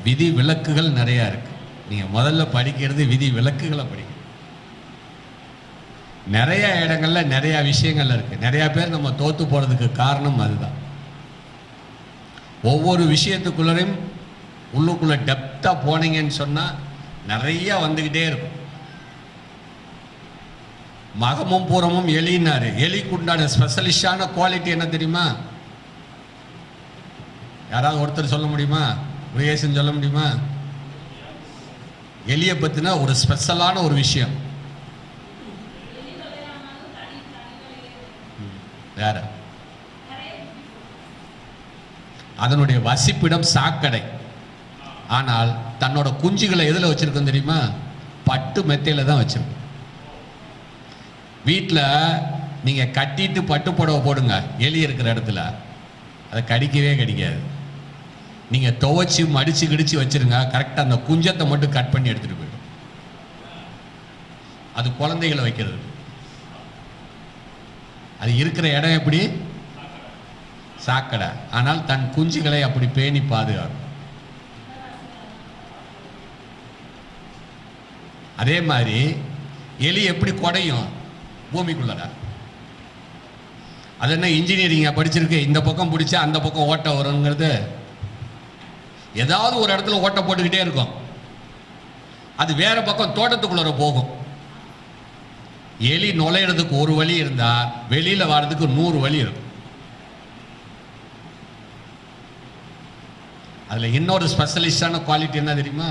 Speaker 3: விதி விலக்குகள் நிறைய இருக்கு. நீங்கள் முதல்ல படிக்கிறது விதி விலக்குகளை படிக்க. நிறைய இடங்கள்ல நிறைய விஷயங்கள் இருக்கு. நிறைய பேர் நம்ம தோத்து போறதுக்கு காரணம் அதுதான். ஒவ்வொரு விஷயத்துக்குள்ளரையும் உள்ளுக்குள்ள டெப்தா போனீங்கன்னு சொன்னா நிறைய வந்துகிட்டே இருக்கும். மகமும் பூரமும் எலினாரு. எலிக்கு உண்டான ஸ்பெஷலிஸ்டான குவாலிட்டி என்ன தெரியுமா? யாராவது ஒருத்தர் சொல்ல முடியுமா? முருகேசன் சொல்ல முடியுமா? எலியை பத்தின ஒரு ஸ்பெஷலான ஒரு விஷயம் வேற. அதனுடைய வசிப்பிடம் சாக்கடை. ஆனால் தன்னோட குஞ்சுகளை எதுல வச்சிருக்கோம் தெரியுமா? பட்டு மெத்தையில தான் வச்சிருக்கோம். வீட்டில் நீங்க கட்டிட்டு பட்டு புடவை போடுங்க, எலி இருக்கிற இடத்துல அதை கடிக்கவே கடிக்காது. நீங்க துவைச்சு மடிச்சு கிடிச்சு வச்சிருங்க, கரெக்டாக அந்த குஞ்சத்தை மட்டும் கட் பண்ணி எடுத்துட்டு போயிடும். அது குழந்தைகளை வைக்கிறது. அது இருக்கிற இடம் எப்படி? சாக்கடை. ஆனால் தன் குஞ்சுகளை அப்படி பேணி பாதுகாக்கும். அதே மாதிரி எலி எப்படி குடையும் பூமிக்குள்ளடா. அது என்ன இன்ஜினியரிங்கா படிச்சிருக்கு? இந்த பக்கம் பிடிச்சா அந்த பக்கம் ஓட்ட வருங்கிறது. ஏதாவது ஒரு இடத்துல ஓட்ட போட்டுக்கிட்டே இருக்கும். அது வேற பக்கம் தோட்டத்துக்குள்ள போகும். எலி நுழையிறதுக்கு ஒரு வழி இருந்தா வெளியில வர்றதுக்கு 100 வழி இருக்கும். அதுல இன்னொரு ஸ்பெஷலிஸ்டான குவாலிட்டி என்ன தெரியுமா?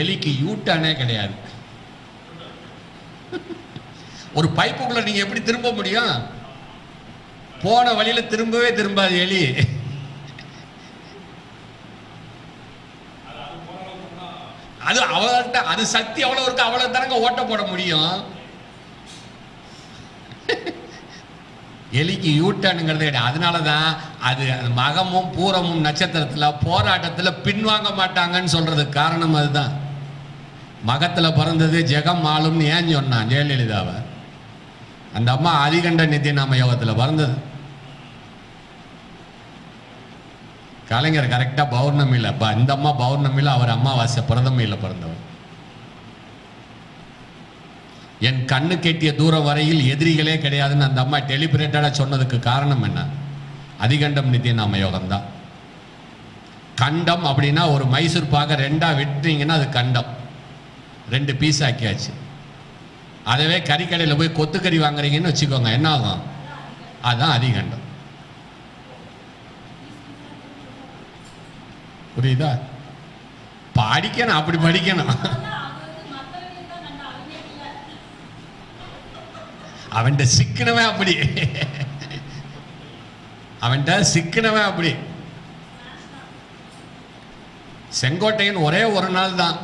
Speaker 3: எலிக்கு யூட்டர்னே கிடையாது. ஒரு பைப்புக்குள்ள நீங்க எப்படி திரும்ப முடியும்? போன வழியில திரும்பவே திரும்பாது எலி. அது அவ்வளவு, அது சக்தி அவ்வளவு இருக்கு, அவ்வளவு தானங்க ஓட்ட போட முடியும். எலிக்கு யூட்டனுங்கிறதே கிடையாது. அதனாலதான் அது மகமும் பூரமும் நட்சத்திரத்துல போராட்டத்துல பின்வாங்க மாட்டாங்கன்னு சொல்றதுக்கு காரணம் அதுதான். மகத்துல பிறந்தது ஜெகம் ஆளும்னு ஏன் சொன்னான் ஜெயலலிதாவை? அந்த அம்மா அதிகண்ட நிதி நாம யோகத்தில் பிறந்தது. கலைஞர் கரெக்டா பௌர்ணமியில், இந்த அம்மா பௌர்ணமியில், அவர் அம்மாவாசை பிரதமையில் பிறந்தவர். என் கண்ணு கெட்டிய தூரம் வரையில் எதிரிகளே கிடையாதுன்னு அந்த அம்மா டெலிபரேட்டடா சொன்னதுக்கு காரணம் என்ன? அதிகண்டம் நித்திய நாம யோகம் தான். கண்டம் அப்படின்னா ஒரு மைசூர் பாக 2ஆ வெட்டுறீங்கன்னா அது கண்டம். 2 பீஸ் ஆக்கியாச்சு. அதவே கறிக்கடையில் போய் கொத்துக்கறி வாங்குறீங்கன்னு வச்சுக்கோங்க, என்ன ஆகும்? அதுதான் அதிகண்டம். புரியுதா? படிக்கணும், அப்படி படிக்கணும். அவன்கிட்ட சிக்கனவே அப்படி, அவன்கிட்ட சிக்கனவே அப்படி. செங்கோட்டையன் ஒரே ஒரு நாள் தான்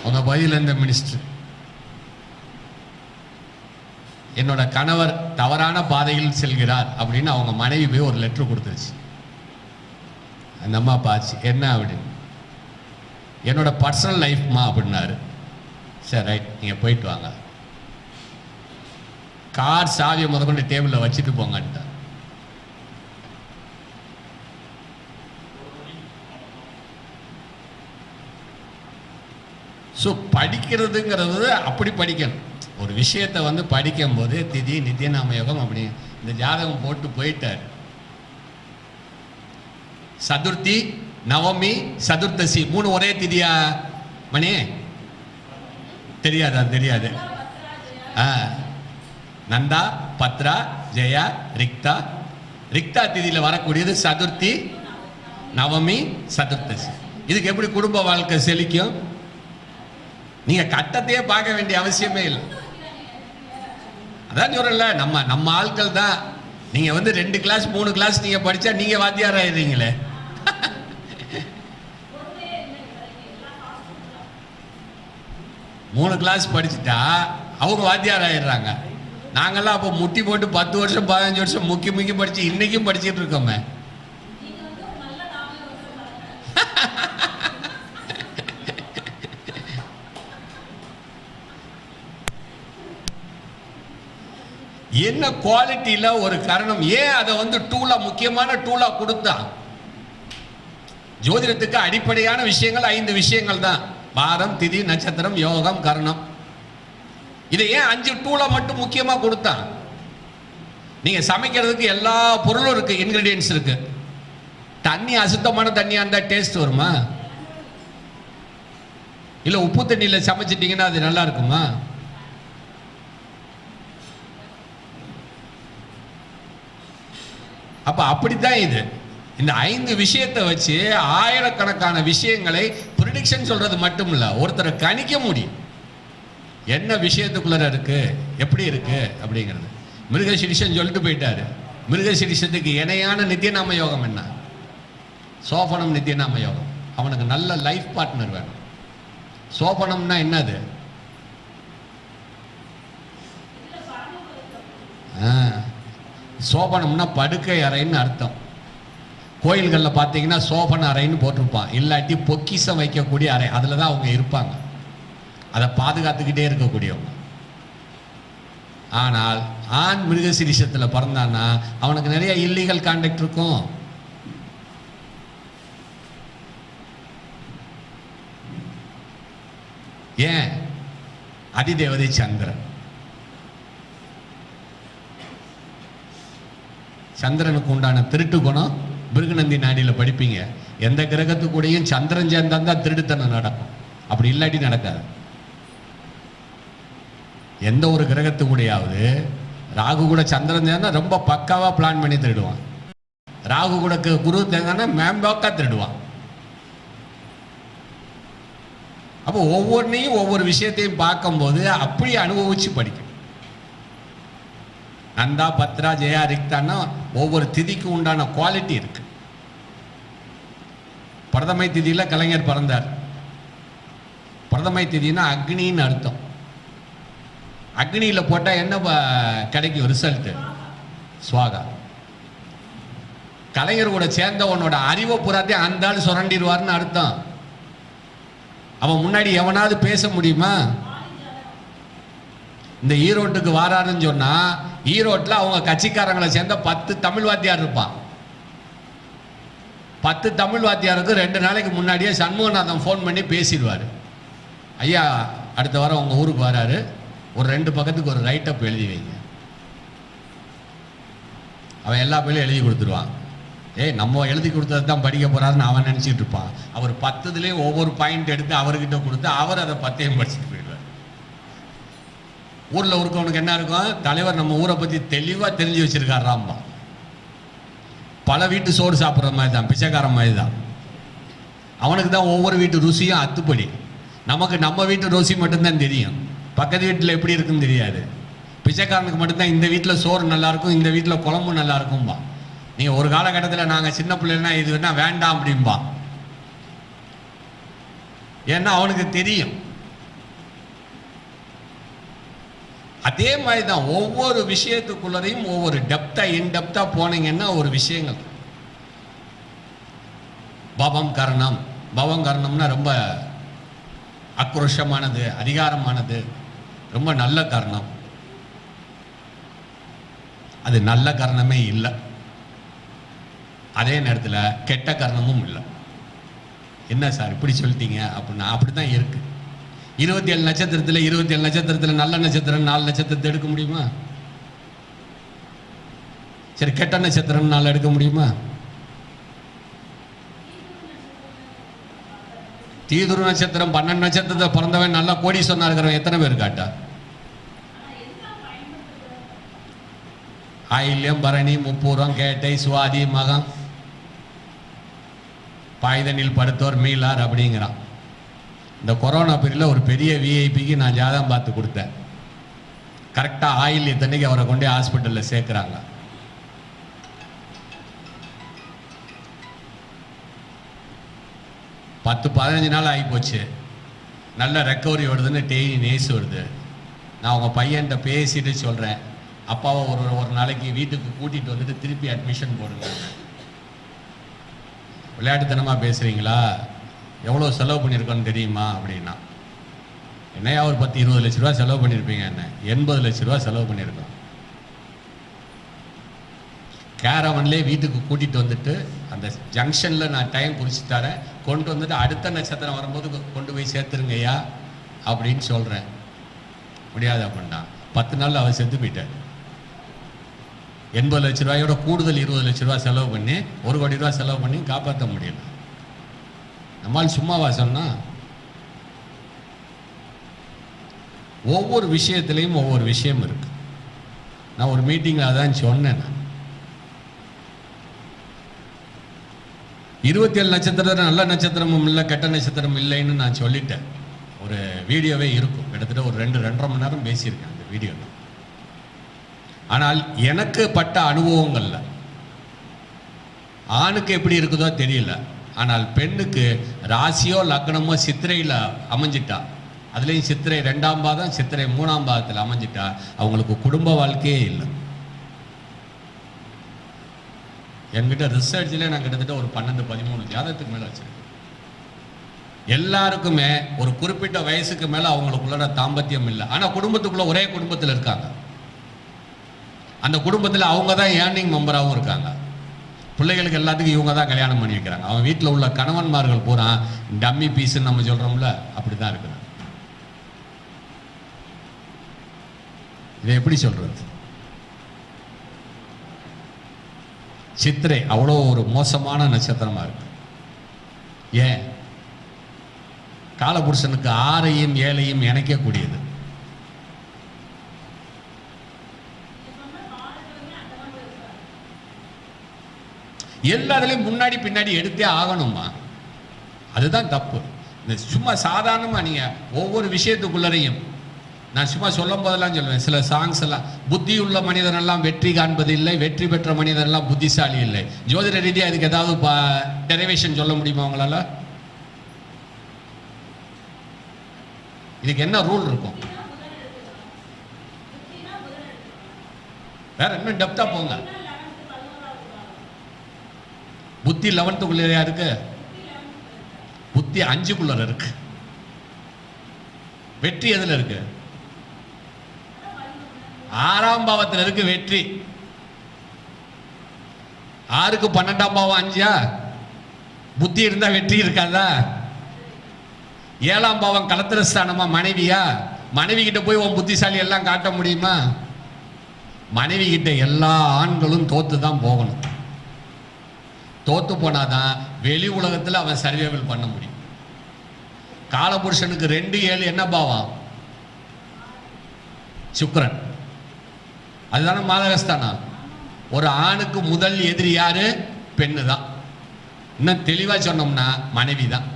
Speaker 3: உங்க பதில் இருந்த மினிஸ்டர், என்னோட கணவர் தவறான பாதையில் செல்கிறார் அப்படின்னு அவங்க மனைவி போய் ஒரு லெட்டர் கொடுத்துருச்சு. அந்த அம்மா பாச்சு, என்ன அப்படின்னு, என்னோட பர்சனல் லைஃப்மா அப்படின்னாரு. சரி ரைட், நீங்க போயிட்டு வாங்க, கார் சாவியை முதற்கொண்டு டேபிளில் வச்சுட்டு போங்கன்ட்டு. ஸோ படிக்கிறதுங்கிறது அப்படி படிக்கணும். ஒரு விஷயத்தை வந்து படிக்கும் போது திதி நித்திய நாம யோகம் அப்படி இந்த ஜாதகம் போட்டு போயிட்டார். சதுர்த்தி, நவமி, சதுர்த்தசி 3 ஒரே திதியா மணி? தெரியாதா? தெரியாது. நந்தா, பத்ரா, ஜெயா, ரிக்தா. ரிக்தா திதியில் வரக்கூடியது சதுர்த்தி, நவமி, சதுர்த்தசி. இதுக்கு எப்படி குடும்ப வாழ்க்கை செழிக்கும்? நீங்க கட்டத்தையே பார்க்க வேண்டிய அவசியமே இல்லை. அதான் சொல்றேன்ல, நம்ம ஆட்கள் தான் நீங்க வந்து 2 கிளாஸ் 3 கிளாஸ் நீங்க படிச்சா நீங்க வாத்தியார் ஆயிடுறீங்களே. மூணு கிளாஸ் படிச்சுட்டா அவங்க வாத்தியார் ஆயிடுறாங்க. நாங்கெல்லாம் அப்போ முட்டி போட்டு 10 வருஷம் 15 வருஷம் முக்கி படிச்சு இன்னைக்கும் படிச்சுட்டு இருக்கோமே. என்ன குவாலிட்டியில ஒரு காரணம். ஏன் அதை வந்து டூலா, முக்கியமான டூலா கொடுத்தான்? ஜோதிடத்துக்கு அடிப்படையான விஷயங்கள் 5 விஷயங்கள் தான். வாரம், திதி, நட்சத்திரம், யோகம், கரணம். இதை ஏன் 5 டூலா மட்டும் முக்கியமா கொடுத்தான்? நீங்க சமைக்கிறதுக்கு எல்லா பொருளும் இருக்கு, இன்கிரீடியன்ஸ் இருக்கு. தண்ணி அசுத்தமான தண்ணியா இருந்தா டேஸ்ட் வருமா? இல்ல உப்பு தண்ணியில சமைச்சிட்டீங்கன்னா அது நல்லா இருக்குமா? அப்ப அப்படித்தான் இது. இந்த 5 விஷயத்தை வச்சு ஆயிரக்கணக்கான விஷயங்களை ப்ரிடிக்ஷன் சொல்றது மட்டும் இல்ல, ஒருத்தரை கணிக்க முடியும். என்ன விஷயத்துக்குள்ள இருக்கு, எப்படி இருக்கு அப்படிங்கிறது. மிருகசீரிஷன் சொல்லிட்டு போயிட்டாரு. மிருகசீரிஷத்துக்கு இணையான நித்தியநாம யோகம் என்ன? சோபனம் நித்தியநாம யோகம். அவனுக்கு நல்ல லைஃப் பார்ட்னர் வேணும். சோபனம்னா என்னது? சோபனம்னா படுக்கை அறைன்னு அர்த்தம். கோயில்களில் பார்த்தீங்கன்னா சோபன அறைன்னு போட்டிருப்பான், இல்லாட்டி பொக்கிஷம் வைக்கக்கூடிய அறை. அதில் தான் அவங்க இருப்பாங்க, அதை பாதுகாத்துக்கிட்டே இருக்கக்கூடியவங்க. ஆனால் ஆண் மிருகசீரிஷத்தில் பிறந்தான்னா அவனுக்கு நிறைய இல்லீகல் கான்டாக்ட் இருக்கும். ஏன்? அதிதேவதை சந்திரன். சந்திரனுக்கு உண்டான திருட்டு குணம் பிருகுநந்தி நாடியில் படிப்பீங்க. எந்த கிரகத்துக்கூடையும் சந்திரன் சேர்ந்தா தான் திருட்டுத்தனம் நடக்கும், அப்படி இல்லாட்டி நடக்காது. எந்த ஒரு கிரகத்துக்கூடையாவது ராகு கூட சந்திரன் சேர்ந்தா ரொம்ப பக்காவா பிளான் பண்ணி திருடுவான். ராகு கூட குரு தேங்கன்னா மேம்போக்கா திருடுவான். அப்போ ஒவ்வொன்றையும் ஒவ்வொரு விஷயத்தையும் பார்க்கும்போது அப்படி அனுபவிச்சு படிக்கணும். நந்தா, பத்ரா, ஜெயா, ரிக்தான்னா ஒவ்வொரு திதிக்கு உண்டான குவாலிட்டி இருக்கு. பிரதமை திதியில கலைஞர் பிறந்தார். பிரதமை திதினா அக்னின்னு அர்த்தம். அக்னியில போட்டா என்ன கிடைக்கும் ரிசல்ட்? ஸ்வாகா. கலைஞர் கூட சேர்ந்தவனோட அறிவை புறாத்தையும் அந்த ஆள் சுரண்டிடுவார்னு அர்த்தம். அவன் முன்னாடி எவனாவது பேச முடியுமா? இந்த ஈரோட்டுக்கு வாராருன்னு சொன்னா ஈரோட்டில் அவங்க கட்சிக்காரங்களை சேர்ந்த 10 தமிழ் வாத்தியார் இருப்பான். 10 தமிழ் வாத்தியாருக்கு 2 நாளைக்கு முன்னாடியே சண்முகநாதன் ஃபோன் பண்ணி பேசிடுவார். ஐயா, அடுத்த வாரம் உங்கள் ஊருக்கு வராரு, ஒரு 2 பக்கத்துக்கு ஒரு ரைட்டப் எழுதி வைங்க. அவன் எல்லா பேரும் எழுதி கொடுத்துருவான். நம்ம எழுதி கொடுத்தது தான் படிக்க போறாருன்னு அவன் நினச்சிட்டு இருப்பான். அவர் 10துலேயும் ஒவ்வொரு பாயிண்ட் எடுத்து அவர்கிட்ட கொடுத்து அவர் அதை 10ஐயும் படிச்சுட்டு போயிடுவார். ஊரில் இருக்கவனுக்கு என்ன இருக்கும்? தலைவர் நம்ம ஊரை பற்றி தெளிவாக தெரிஞ்சு வச்சிருக்காராம்பா. பல வீட்டு சோறு சாப்பிட்ற மாதிரி தான், பிச்சைக்கார மாதிரி தான். அவனுக்கு தான் ஒவ்வொரு வீட்டு ருசியும் அத்துப்படி. நமக்கு நம்ம வீட்டு ருசி மட்டும்தான் தெரியும், பக்கத்து வீட்டில் எப்படி இருக்குன்னு தெரியாது. பிச்சைக்காரனுக்கு மட்டும்தான் இந்த வீட்டில் சோறு நல்லாயிருக்கும், இந்த வீட்டில் குழம்பு நல்லா இருக்கும்பா. நீங்கள் ஒரு காலகட்டத்தில் நாங்கள் சின்ன பிள்ளைன்னா இது வேணா வேண்டாம் அப்படின்பா. ஏன்னா அவனுக்கு தெரியும். அதே மாதிரி தான் ஒவ்வொரு விஷயத்துக்குள்ளரையும் ஒவ்வொரு டெப்தா இன்டெப்தா போனீங்கன்னா ஒரு விஷயங்கள். பவம் கரணம். பவம் கரணம்னா ரொம்ப ஆக்ரோஷமானது, அதிகாரமானது, ரொம்ப நல்ல கரணம். அது நல்ல கரணமே இல்லை, அதே நேரத்தில் கெட்ட கரணமும் இல்லை. என்ன சார் இப்படி சொல்லிட்டீங்க அப்படின்னா அப்படிதான் இருக்கு. 27 நட்சத்திரத்தில் 27 நட்சத்திரத்தில் நல்ல நட்சத்திரம் 4 நட்சத்திரத்தை எடுக்க முடியுமா? சரி, கெட்ட நட்சத்திரம் 4 எடுக்க முடியுமா? தீதுரு நட்சத்திரம் 12 நட்சத்திரத்தை பிறந்தவன் நல்லா கோடீஸ்வரனா இருக்கிறவன் எத்தனை பேர் காட்டா? ஆயில்யம், பரணி, முப்பூரம், கேட்டை, சுவாதி, மகம், பாய்தனில் படுத்தோர் மீளார் அப்படிங்கிறான். இந்த கொரோனா பீரியடில் ஒரு பெரிய விஐபிக்கு நான் ஜாதகம் பார்த்து கொடுத்தேன். கரெக்டாக ஆயில் இத்தனைக்கு அவரை கொண்டே ஹாஸ்பிட்டலில் சேர்க்குறாங்க. 10-15 நாள் ஆகிப்போச்சு, நல்ல ரெக்கவரி வருதுன்னு டெய்லி நேஸ் வருது. நான் உங்கள் பையன்கிட்ட பேசிட்டு சொல்கிறேன், அப்பாவை ஒரு நாளைக்கு வீட்டுக்கு கூட்டிகிட்டு வந்துட்டு திருப்பி அட்மிஷன் போடுங்க. விளையாட்டுத்தனமாக பேசுகிறீங்களா, எவ்வளோ செலவு பண்ணியிருக்கோன்னு தெரியுமா அப்படின்னா, என்னையா ஒரு 10-20 லட்ச ரூபா செலவு பண்ணியிருப்பீங்க, என்ன 80 லட்ச ரூபா செலவு பண்ணியிருக்கோம். கேரவன்லேயே வீட்டுக்கு கூட்டிகிட்டு வந்துட்டு அந்த ஜங்ஷனில் நான் டைம் குறித்து தரேன், கொண்டு வந்துட்டு அடுத்த நட்சத்திரம் வரும்போது கொண்டு போய் சேர்த்துருங்கய்யா அப்படின்னு சொல்கிறேன். முடியாது அப்படின்னா 10 நாளில் அவர் செத்து போயிட்டார். 80 லட்ச ரூபாயோட கூடுதல் 20 லட்ச ரூபா செலவு பண்ணி 1 கோடி ரூபா செலவு பண்ணி காப்பாற்ற முடியல. நம்மால் சும்மாவா சொன்னா? ஒவ்வொரு விஷயத்திலையும் ஒவ்வொரு விஷயம் இருக்கு. நான் ஒரு மீட்டிங்கில் அதான் சொன்னேன். 27 நட்சத்திரம் நல்ல நட்சத்திரமும் இல்லை கெட்ட நட்சத்திரம் இல்லைன்னு நான் சொல்லிட்டேன். ஒரு வீடியோவே இருக்கும், கிட்டத்தட்ட ஒரு 2-2.5 மணி நேரம் பேசியிருக்கேன் அந்த வீடியோவில். ஆனால் எனக்கு பட்ட அனுபவங்கள்ல ஆணுக்கு எப்படி இருக்குதோ தெரியல, ஆனால் பெண்ணுக்கு ராசியோ லக்னமோ சித்திரையில் அமைஞ்சிட்டா, அதுலேயும் சித்திரை 2ஆம் பாதம் சித்திரை 3ஆம் பாதத்தில் அமைஞ்சிட்டா அவங்களுக்கு குடும்ப வாழ்க்கையே இல்லை. என்கிட்ட ரிசர்ச்சில் நான் கிட்டத்தட்ட ஒரு 12-13 ஜாதகத்துக்கு மேலே வச்சிருக்கேன். எல்லாருக்குமே ஒரு குறிப்பிட்ட வயசுக்கு மேலே அவங்களுக்குள்ள தாம்பத்தியம் இல்லை, ஆனால் குடும்பத்துக்குள்ள ஒரே குடும்பத்தில் இருக்காங்க. அந்த குடும்பத்தில் அவங்க தான் ஏர்னிங் மெம்பராகவும் இருக்காங்க. பிள்ளைகளுக்கு எல்லாத்துக்கும் இவங்க தான் கல்யாணம் பண்ணி வைக்கிறாங்க. அவன் வீட்டில் உள்ள கணவன்மார்கள் பூரா டம்மி பீஸ்ன்னு நம்ம சொல்கிறோம்ல, அப்படி தான் இருக்கிறாங்க. இதை எப்படி சொல்றது? சித்திரை அவ்வளோ ஒரு மோசமான நட்சத்திரமா இருக்கு. ஏன்? காலபுருஷனுக்கு 6ஐயும் 7ஐயும் இணைக்கக்கூடியது. எல்லாத்துலேயும் முன்னாடி பின்னாடி எடுத்தே ஆகணுமா? அதுதான் தப்பு. இந்த சும்மா சாதாரணமாக நீங்கள் ஒவ்வொரு விஷயத்துக்குள்ளரையும் நான் சும்மா சொல்லும் போதெல்லாம் சொல்லுவேன், சில சாங்ஸ் எல்லாம் புத்தி உள்ள மனிதனெல்லாம் வெற்றி காண்பது இல்லை, வெற்றி பெற்ற மனிதனெல்லாம் புத்திசாலி இல்லை. ஜோதிட ரீதியாக இதுக்கு ஏதாவது டெரிவேஷன் சொல்ல முடியுமா உங்களால்? இதுக்கு என்ன ரூல் இருக்கும்? வேற என்ன டெப்தா போங்க. புத்தி 11க்குள்ளேயா இருக்கு, புத்தி 5க்குள்ள இருக்கு. வெற்றி எதுல இருக்கு? 6ஆம் பாவத்தில் இருக்கு வெற்றி. 6க்கு 12ஆம் பாவம் 5ஆ? புத்தி இருந்தா வெற்றி இருக்காதா? 7ஆம் பாவம் கலத்திரஸ்தானமா மனைவியா? மனைவி கிட்ட போய் உன் புத்திசாலி எல்லாம் காட்ட முடியுமா? மனைவி கிட்ட எல்லா ஆண்களும் தோத்து தான் போகணும். தோத்து போனாதான் வெளி உலகத்தில் அவன் சர்வைவல் பண்ண முடியும். காலபுருஷனுக்கு 2-7 என்ன பாவம்? சுக்கிரன். அதுதானே மாதகஸ்தானம். ஒரு ஆணுக்கு முதல் எதிரி யாரு? பெண்ணு தான். இன்னும் தெளிவா சொன்னோம்னா மனைவி தான்.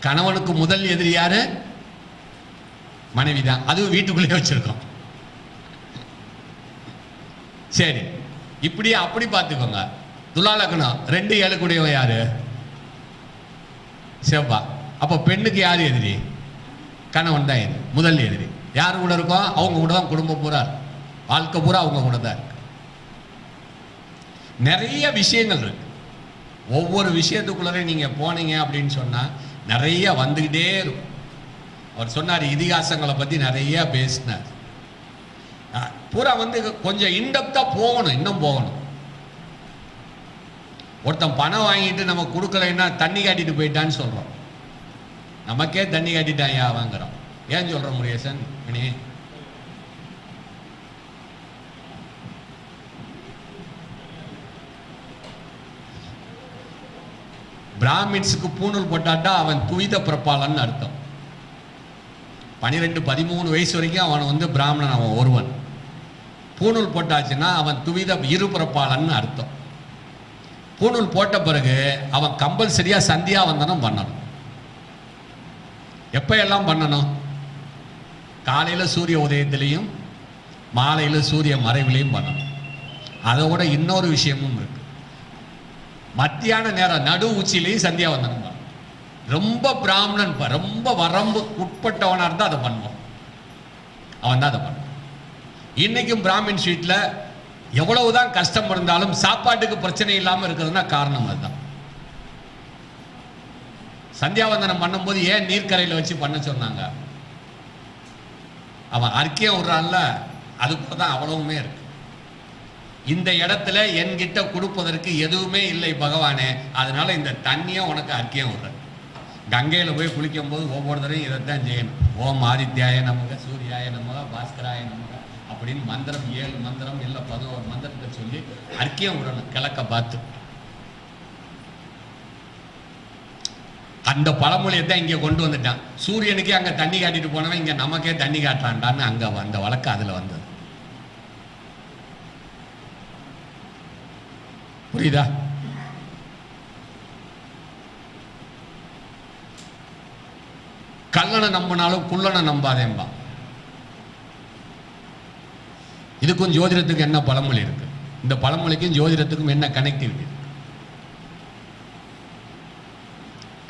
Speaker 3: கணவனுக்கு முதல் எதிரி யாரு? மனைவி தான். அதுவும் வீட்டுக்குள்ளே வச்சிருக்கோம். சரி, இப்படி அப்படி பார்த்துக்கோங்க. துலா லக்னம் 2-7 கூடியவன் யாரு? செவ்வாய். அப்போ பெண்ணுக்கு யார் எதிரி? கணவன் தான் எதிரி, முதல் எதிரி. யார் கூட இருக்கோம்? அவங்க கூட தான் குடும்பம் பூரா, வாழ்க்கை பூரா அவங்க கூட தான் இருக்கு. நிறைய விஷயங்கள் இருக்கு. ஒவ்வொரு விஷயத்துக்குள்ளே நீங்க போனீங்க அப்படின்னு சொன்னா நிறைய வந்துகிட்டே இருக்கும். அவர் சொன்னார், இதிகாசங்களை பத்தி நிறைய பேசினார். பூரா வந்து கொஞ்சம் இன்டெப்தா போகணும், இன்னும் போகணும். ஒருத்தன் பணம் வாங்கிட்டு நம்ம கொடுக்கலைன்னா தண்ணி காட்டிட்டு போயிட்டான்னு சொல்றோம். நமக்கே தண்ணி காட்டிட்டாயா வாங்குறோம். ஏன் சொல்றோம் முருகேசன்? பிராமின்ஸுக்கு பூணூல் போட்டாட்டா அவன் துவித பிறப்பாளன்னு அர்த்தம். 12-13 வயசு வரைக்கும் அவன் வந்து பிராமணன், அவன் ஒருவன். பூணூல் போட்டாச்சுன்னா அவன் துவித இருபிறப்பாளன்னு அர்த்தம். பூணூல் போட்ட பிறகு அவன் கம்பல்சரியா சந்தியாவந்தனம் பண்ணணும். எப்ப எல்லாம் பண்ணணும்? காலையில சூரிய உதயத்திலையும் மாலையில சூரிய மறைவிலையும் பண்ணணும். அதோட இன்னொரு விஷயமும் இருக்கு. மத்தியான நேரம் நடு உச்சிலையும் சந்தியாவந்தனம் பண்ணணும். ரொம்ப பிராமணன், ரொம்ப வரம்பு உட்பட்டவனா இருந்தா அதை பண்ணுவான், அவன் தான் அதை பண்ணுவான். இன்னைக்கும் பிராமின் ஸ்வீட்ல எவ்வளவுதான் கஷ்டம் இருந்தாலும் சாப்பாட்டுக்கு பிரச்சனை இல்லாம இருக்கிறதுனா காரணம் அதுதான். சந்தியாவந்தனம் பண்ணும்போது ஏன் நீர்க்கரையில் வச்சு பண்ண சொன்னாங்க? அவன் அர்க்கியம் விடுறான்ல, அதுக்குள்ள தான் அவ்வளவுமே இருக்கு. இந்த இடத்துல என்கிட்ட கொடுப்பதற்கு எதுவுமே இல்லை பகவானே, அதனால இந்த தண்ணியை உனக்கு அர்க்கியம் விடுறேன். கங்கையில் போய் குளிக்கும் போது ஒவ்வொரு தடவையும் இதைத்தான் செய்யணும். ஓம் ஆதித்யாய நமக, சூர்யாய நமக, பாஸ்கராய நமக அப்படின்னு மந்திரம் 7 மந்திரம் இல்லை 11 மந்திரத்தை சொல்லி அர்க்கியம் விடணும் கிழக்க பார்த்து. அந்த பழமொழியை தான் இங்கே கொண்டு வந்துட்டான். சூரியனுக்கே அங்கே தண்ணி காட்டிட்டு போனவன் இங்கே நமக்கே தண்ணி காட்டுறான்டான்னு அங்கே அந்த வழக்கு அதில் வந்தது. புரியுதா? கல்லனை நம்பினாலும் குள்ளனை நம்பாதேம்பா. இதுக்கும் ஜோதிடத்துக்கு என்ன பழமொழி இருக்கு? இந்த பழமொழிக்கும் ஜோதிடத்துக்கும் என்ன கனெக்டிவிட்டி?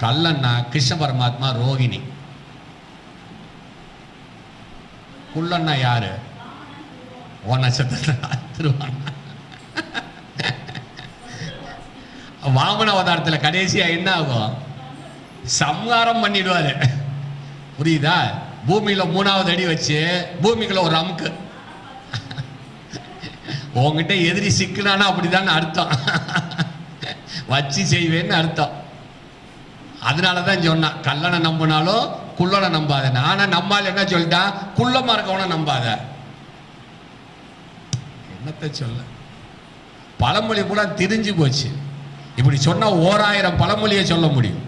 Speaker 3: கல்லன்னா கிருஷ்ண பரமாத்மா ரோகிணி, குள்ளன்னா யாரு? ஓ நட்சத்திரம் வாமன அவதாரத்தில் கடைசியா என்ன ஆகும்? சம்ஹாரம் பண்ணிடுவாரு. புரியுதா? பூமியில 3வது அடி வச்சு பூமிக்குள்ள ஒரு அமுக்கு. உங்ககிட்ட எதிரி சிக்கனானா அப்படிதான் அர்த்தம், வச்சு செய்வேன்னு அர்த்தம். அதனாலதான் சொன்னான் கல்லனை நம்பினாலும் குள்ளனை நம்பாத. ஆனா நம்மால் என்ன சொல்லிட்டான்? குள்ளமா இருக்கவன நம்பாத. என்னத்தை சொல்ல? பழமொழி கூட திரிஞ்சு போச்சு. இப்படி சொன்னா 1000 பழமொழியை சொல்ல முடியும்.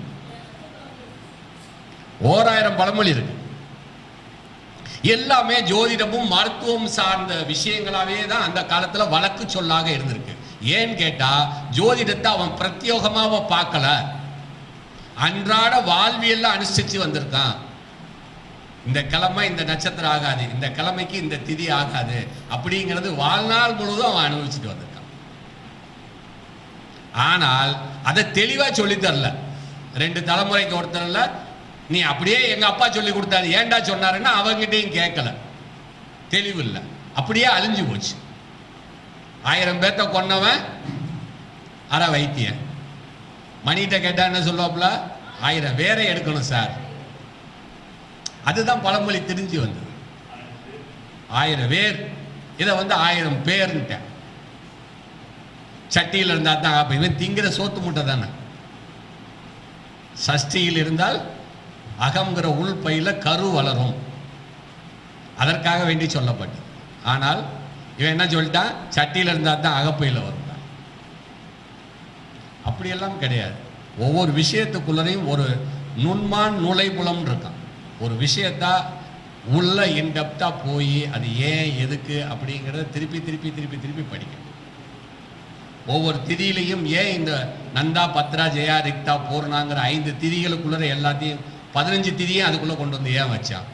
Speaker 3: 1000 பழமொழி இருக்கு. எல்லாமே ஜோதிடமும் மருத்துவம் சார்ந்த விஷயங்களாவே தான் அந்த காலத்துல வழக்கு சொல்லாக இருந்திருக்கு. ஏன்னு கேட்டா ஜோதிடத்தை அவன் பிரத்யோகமாக பார்க்கல, அன்றாட வாழ்வியல்ல அனுஷ்டிச்சு வந்திருக்கான். இந்த கிழமை இந்த நட்சத்திரம் ஆகாது, இந்த கிழமைக்கு இந்த திதி ஆகாது அப்படிங்கிறது வாழ்நாள் முழுவதும் அவன் அனுபவிச்சுட்டு வந்திருக்கான். ஆனால் அதை தெளிவா சொல்லி தரல. 2 தலைமுறைக்கு ஒருத்தர்ல நீ அப்படியே எங்க அப்பா சொல்லி கொடுத்தாரு ஏன்டா சொன்னாருன்னா அவங்கிட்டையும் கேட்கல, தெளிவு இல்லை, அப்படியே அழிஞ்சு போச்சு. 1000 பேர்த்த கொன்னவன் அரை வைத்தியன். மணிகிட்ட கேட்டா என்ன சொல்லுவாப்புல? 1000 வேற எடுக்கணும் சார். அதுதான் பழமொழி தெரிஞ்சு வந்தது. 1000 வேர், இதை 1000 பேர்ன்ட்டேன். சட்டியில் இருந்தா தான் அப்ப இவன் திங்கிற சோத்து முட்டை தானே. சஷ்டியில் இருந்தால் அகங்கிற உள் பையில கரு வளரும், அதற்காக வேண்டி சொல்லப்பட்டு. ஆனால் இவன் என்ன சொல்லிட்டான்? சட்டியில் இருந்தா தான் அகப்பையில் வரும். அப்படியெல்லாம் கிடையாது. ஒவ்வொரு விஷயத்துக்குள்ளரையும் ஒரு நுண்மான் நுழைபுலம் இருக்கான். ஒரு விஷயத்தா உள்ள இன்டெப்தா போய் அது ஏன் எதுக்கு அப்படிங்கிறத திருப்பி திருப்பி திருப்பி திருப்பி படிக்கணும். ஒவ்வொரு திதியிலையும் ஏன் இந்த நந்தா பத்ரா ஜெயா ரிக்தா பூர்ணாங்கிற 5 திதிகளுக்குள்ள எல்லாத்தையும் 15 திதியும் அதுக்குள்ள கொண்டு வந்து ஏன் வச்சான்?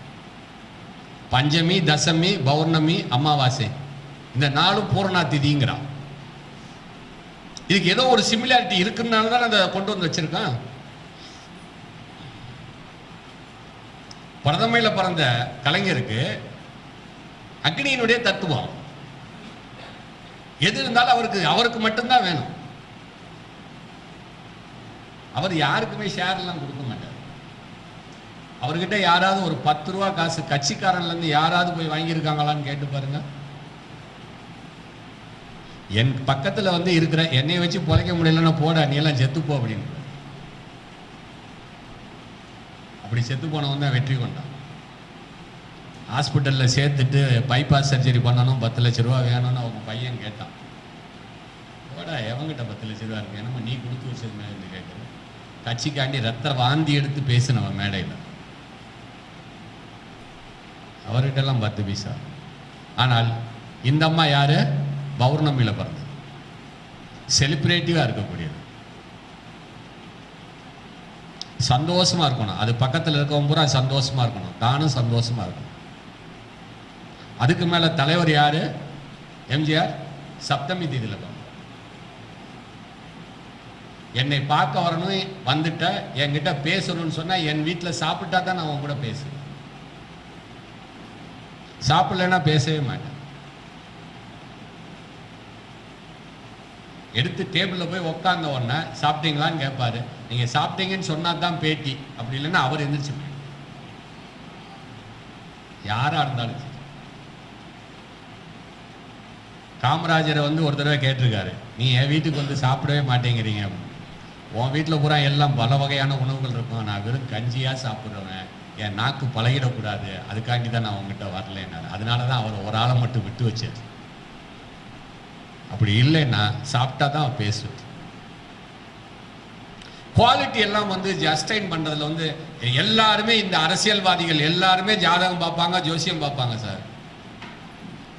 Speaker 3: பஞ்சமி, தசமி, பௌர்ணமி, அமாவாசை, இந்த 4 பூர்ணா திதிங்கிறான். இதுக்கு ஏதோ ஒரு சிமிலாரிட்டி இருக்குன்னால தான் அதை கொண்டு வந்து வச்சிருக்கான். பிரதமையில பிறந்த கலைஞருக்கு அக்னியினுடைய தத்துவம் எது இருந்தாலும் அவருக்கு மட்டும்தான் வேணும். அவர் யாருக்குமே ஷேர் எல்லாம் கொடுக்க மாட்டார். அவர்கிட்ட யாராவது ஒரு 10 ரூபா காசு கட்சிக்காரன்ல இருந்து யாராவது போய் வாங்கியிருக்காங்களான்னு கேட்டு பாருங்க. என் பக்கத்துல இருக்கிற என்னை வச்சு பொழைக்க முடியலன்னா போட, நீ எல்லாம் செத்துப்போ அப்படின்னு. அப்படி செத்து போனவன் தான் வெற்றி கொண்டான். ஹாஸ்பிட்டலில் சேர்த்துட்டு பைபாஸ் சர்ஜரி பண்ணணும், 10 லட்ச ரூபா வேணும்னு அவங்க பையன் கேட்டான். போடா, எவங்கிட்ட 10 லட்ச ரூபா இருக்கு, என்னமோ நீ கொடுத்து வச்சிருந்தேன்னு கேட்குறேன். கட்சிக்காண்டி ரத்த வாந்தி எடுத்து பேசினவன் மேடையில். அவர்கிட்டலாம் 10 பைசா. ஆனால் இந்த அம்மா யாரு? பௌர்ணமியில் பிறந்தது, செலிப்ரேட்டிவாக இருக்கக்கூடியது, சந்தோஷமா இருக்கணும். அது பக்கத்தில் இருக்கவங்க பூரா சந்தோஷமா இருக்கணும், தானும் சந்தோஷமா இருக்கணும். அதுக்கு மேல தலைவர் யாரு? எம்ஜிஆர். சப்தமி தேதியில் என்னை பார்க்க வரணும், வந்துட்ட என்கிட்ட பேசணும்னு சொன்னா என் வீட்டில் சாப்பிட்டா தான் நான் அவன் கூட பேசுவேன். சாப்பிடலன்னா பேசவே மாட்டேன். எடுத்து டேபிளில் போய் உட்கார்ந்த உடனே சாப்பிட்டீங்களான்னு கேட்பாரு. நீங்க சாப்பிட்டீங்கன்னு சொன்னா தான் பேட்டி, அப்படி இல்லைன்னா அவர் எந்திரிச்சு போயிடும். யாரா இருந்தாலும் சரி. காமராஜரை வந்து ஒரு தடவை கேட்டிருக்காரு, நீ என் வீட்டுக்கு வந்து சாப்பிடவே மாட்டேங்கிறீங்க. உன் வீட்டில் பூரா எல்லாம் பல வகையான உணவுகள் இருக்கும், நான் வெறும் கஞ்சியாக சாப்பிட்றவன், என் நாக்கு பழகிடக்கூடாது, அதுக்காண்டி தான் நான் உங்ககிட்ட வரலன்னாரு. அதனால தான் அவர் ஒரு ஆளை மட்டும் விட்டு வச்சார். அப்படி இல்லைன்னா சாப்பிட்டா தான் அவர் பேசுவார். குவாலிட்டி எல்லாம் வந்து ஜஸ்டைன் பண்றதுல வந்து எல்லாருமே, இந்த அரசியல்வாதிகள் எல்லாருமே ஜாதகம் பார்ப்பாங்க, ஜோசியம் பார்ப்பாங்க சார்.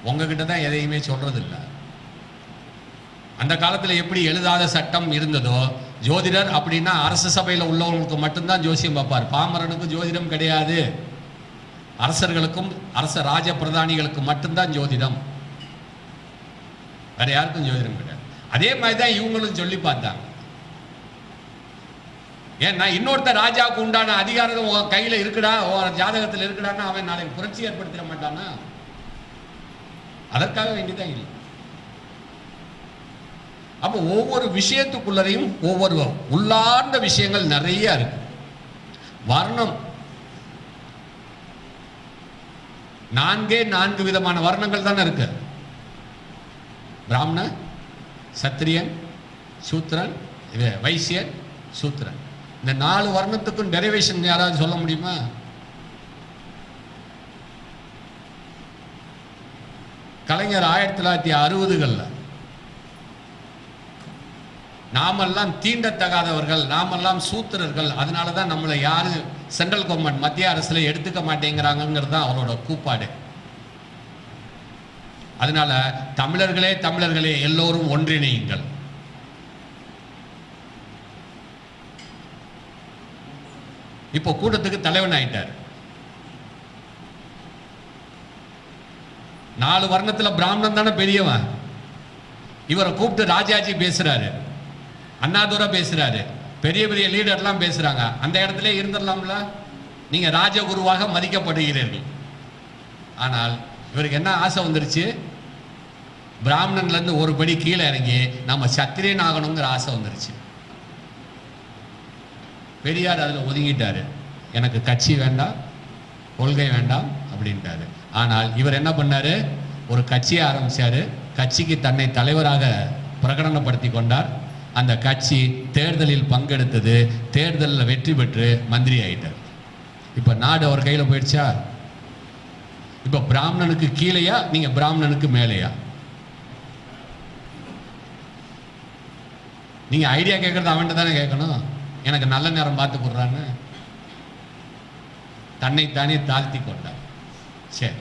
Speaker 3: உங்ககிட்ட தான் எதையுமே சொல்றது இல்லை. அந்த காலத்தில் எப்படி எழுதாத சட்டம் இருந்ததோ, ஜோதிடர் அப்படின்னா அரச சபையில் உள்ளவங்களுக்கு மட்டும்தான் ஜோசியம் பார்ப்பார். பாமரனுக்கு ஜோதிடம் கிடையாது. அரசர்களுக்கும் அரச ராஜ பிரதானிகளுக்கு மட்டும்தான் ஜோதிடம், வேற யாருக்கும் ஜோதிடம் கிடையாது. அதே மாதிரி தான் இவங்களும் சொல்லி பார்த்தாங்க. ஏன்னா இன்னொருத்த ராஜாவுக்கு உண்டான அதிகாரம் உன் கையில் இருக்குடா, உன் ஜாதகத்தில் இருக்குடான்னா அவன் நாளைக்கு புரட்சி ஏற்படுத்திட மாட்டானா? அதற்காக வேண்டிதான் இல்லை. அப்போ ஒவ்வொரு விஷயத்துக்குள்ளரையும் ஒவ்வொரு உள்ளார்ந்த விஷயங்கள் நிறைய இருக்கு. வர்ணம் 4 விதமான வர்ணங்கள் தானே இருக்கு. பிராமண, சத்திரியன், சூத்திரன், வைசியன், சூத்திரன். இந்த 4 வர்ணத்துக்கும் டெரிவேஷன் யாராவது சொல்ல முடியுமா? கலைஞர் 1960களில் நாமெல்லாம் தீண்டத்தகாதவர்கள், நாமெல்லாம் சூத்திரர்கள், அதனால தான் நம்மளை யாரு சென்ட்ரல் கவர்மெண்ட் மத்திய அரசுல எடுத்துக்க மாட்டேங்கிறாங்கிறது தான் அவரோட கூப்பாடு. அதனால தமிழர்களே எல்லோரும் ஒன்றிணையுங்கள். இப்போ கூட்டத்துக்கு தலைவன் ஆயிட்டார். 4 வர்ணத்துல பிராமணன் தானே பெரியவன். இவரை கூப்பிட்டு ராஜாஜி பேசுறாரு, அண்ணாதுரை பேசுறாரு, பெரிய பெரிய லீடர்லாம் பேசுறாங்க. அந்த இடத்துல இருந்துடலாம்ல, நீங்க ராஜகுருவாக மதிக்கப்படுகிறீர்கள். ஆனால் இவருக்கு என்ன ஆசை வந்துருச்சு? பிராமணன்ல இருந்து ஒரு படி கீழே இறங்கி நம்ம சத்திரியன் ஆகணுங்கிற ஆசை வந்துருச்சு. பெரியார் அதில் ஒதுங்கிட்டாரு. எனக்கு கட்சி வேண்டாம், கொள்கை வேண்டாம் அப்படின்ட்டாரு. ஆனால் இவர் என்ன பண்ணாரு? ஒரு கட்சியை ஆரம்பிச்சாரு. கட்சிக்கு தன்னை தலைவராக பிரகடனப்படுத்தி கொண்டார். அந்த கட்சி தேர்தலில் பங்கெடுத்தது, தேர்தலில் வெற்றி பெற்று மந்திரி ஆயிட்டார். இப்ப நாடு அவர் கையில் போயிடுச்சா? இப்ப பிராமணனுக்கு கீழேயா, நீங்க பிராமணனுக்கு மேலேயா? நீங்க ஐடியா கேட்கறது அவன்கிட்ட தானே கேட்கணும். எனக்கு நல்ல நேரம் பார்த்து கொடுறான்னு தன்னைத்தானே தாழ்த்தி கொண்டார். சரி,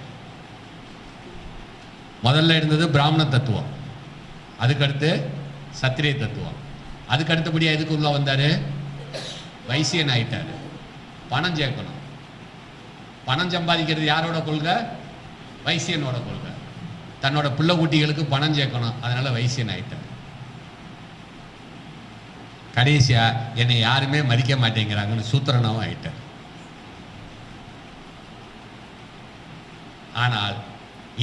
Speaker 3: முதல்ல இருந்தது பிராமண தத்துவம், அதுக்கடுத்து சத்திரிய தத்துவம், அதுக்கு அடுத்தபடியா எதுக்கு உள்ள வந்தாரு? வைசியன் ஆயிட்டாரு. பணம் சேர்க்கணும். பணம் சம்பாதிக்கிறது யாரோட கொள்கை? வைசியனோட கொள்கை. தன்னோட பிள்ளை குட்டிகளுக்கு பணம் சேர்க்கணும், அதனால வைசியன் ஆயிட்டார். கடைசியா என்னை யாருமே மதிக்க மாட்டேங்கிறாங்கன்னு சூத்திரனாவும் ஆயிட்டார். ஆனால்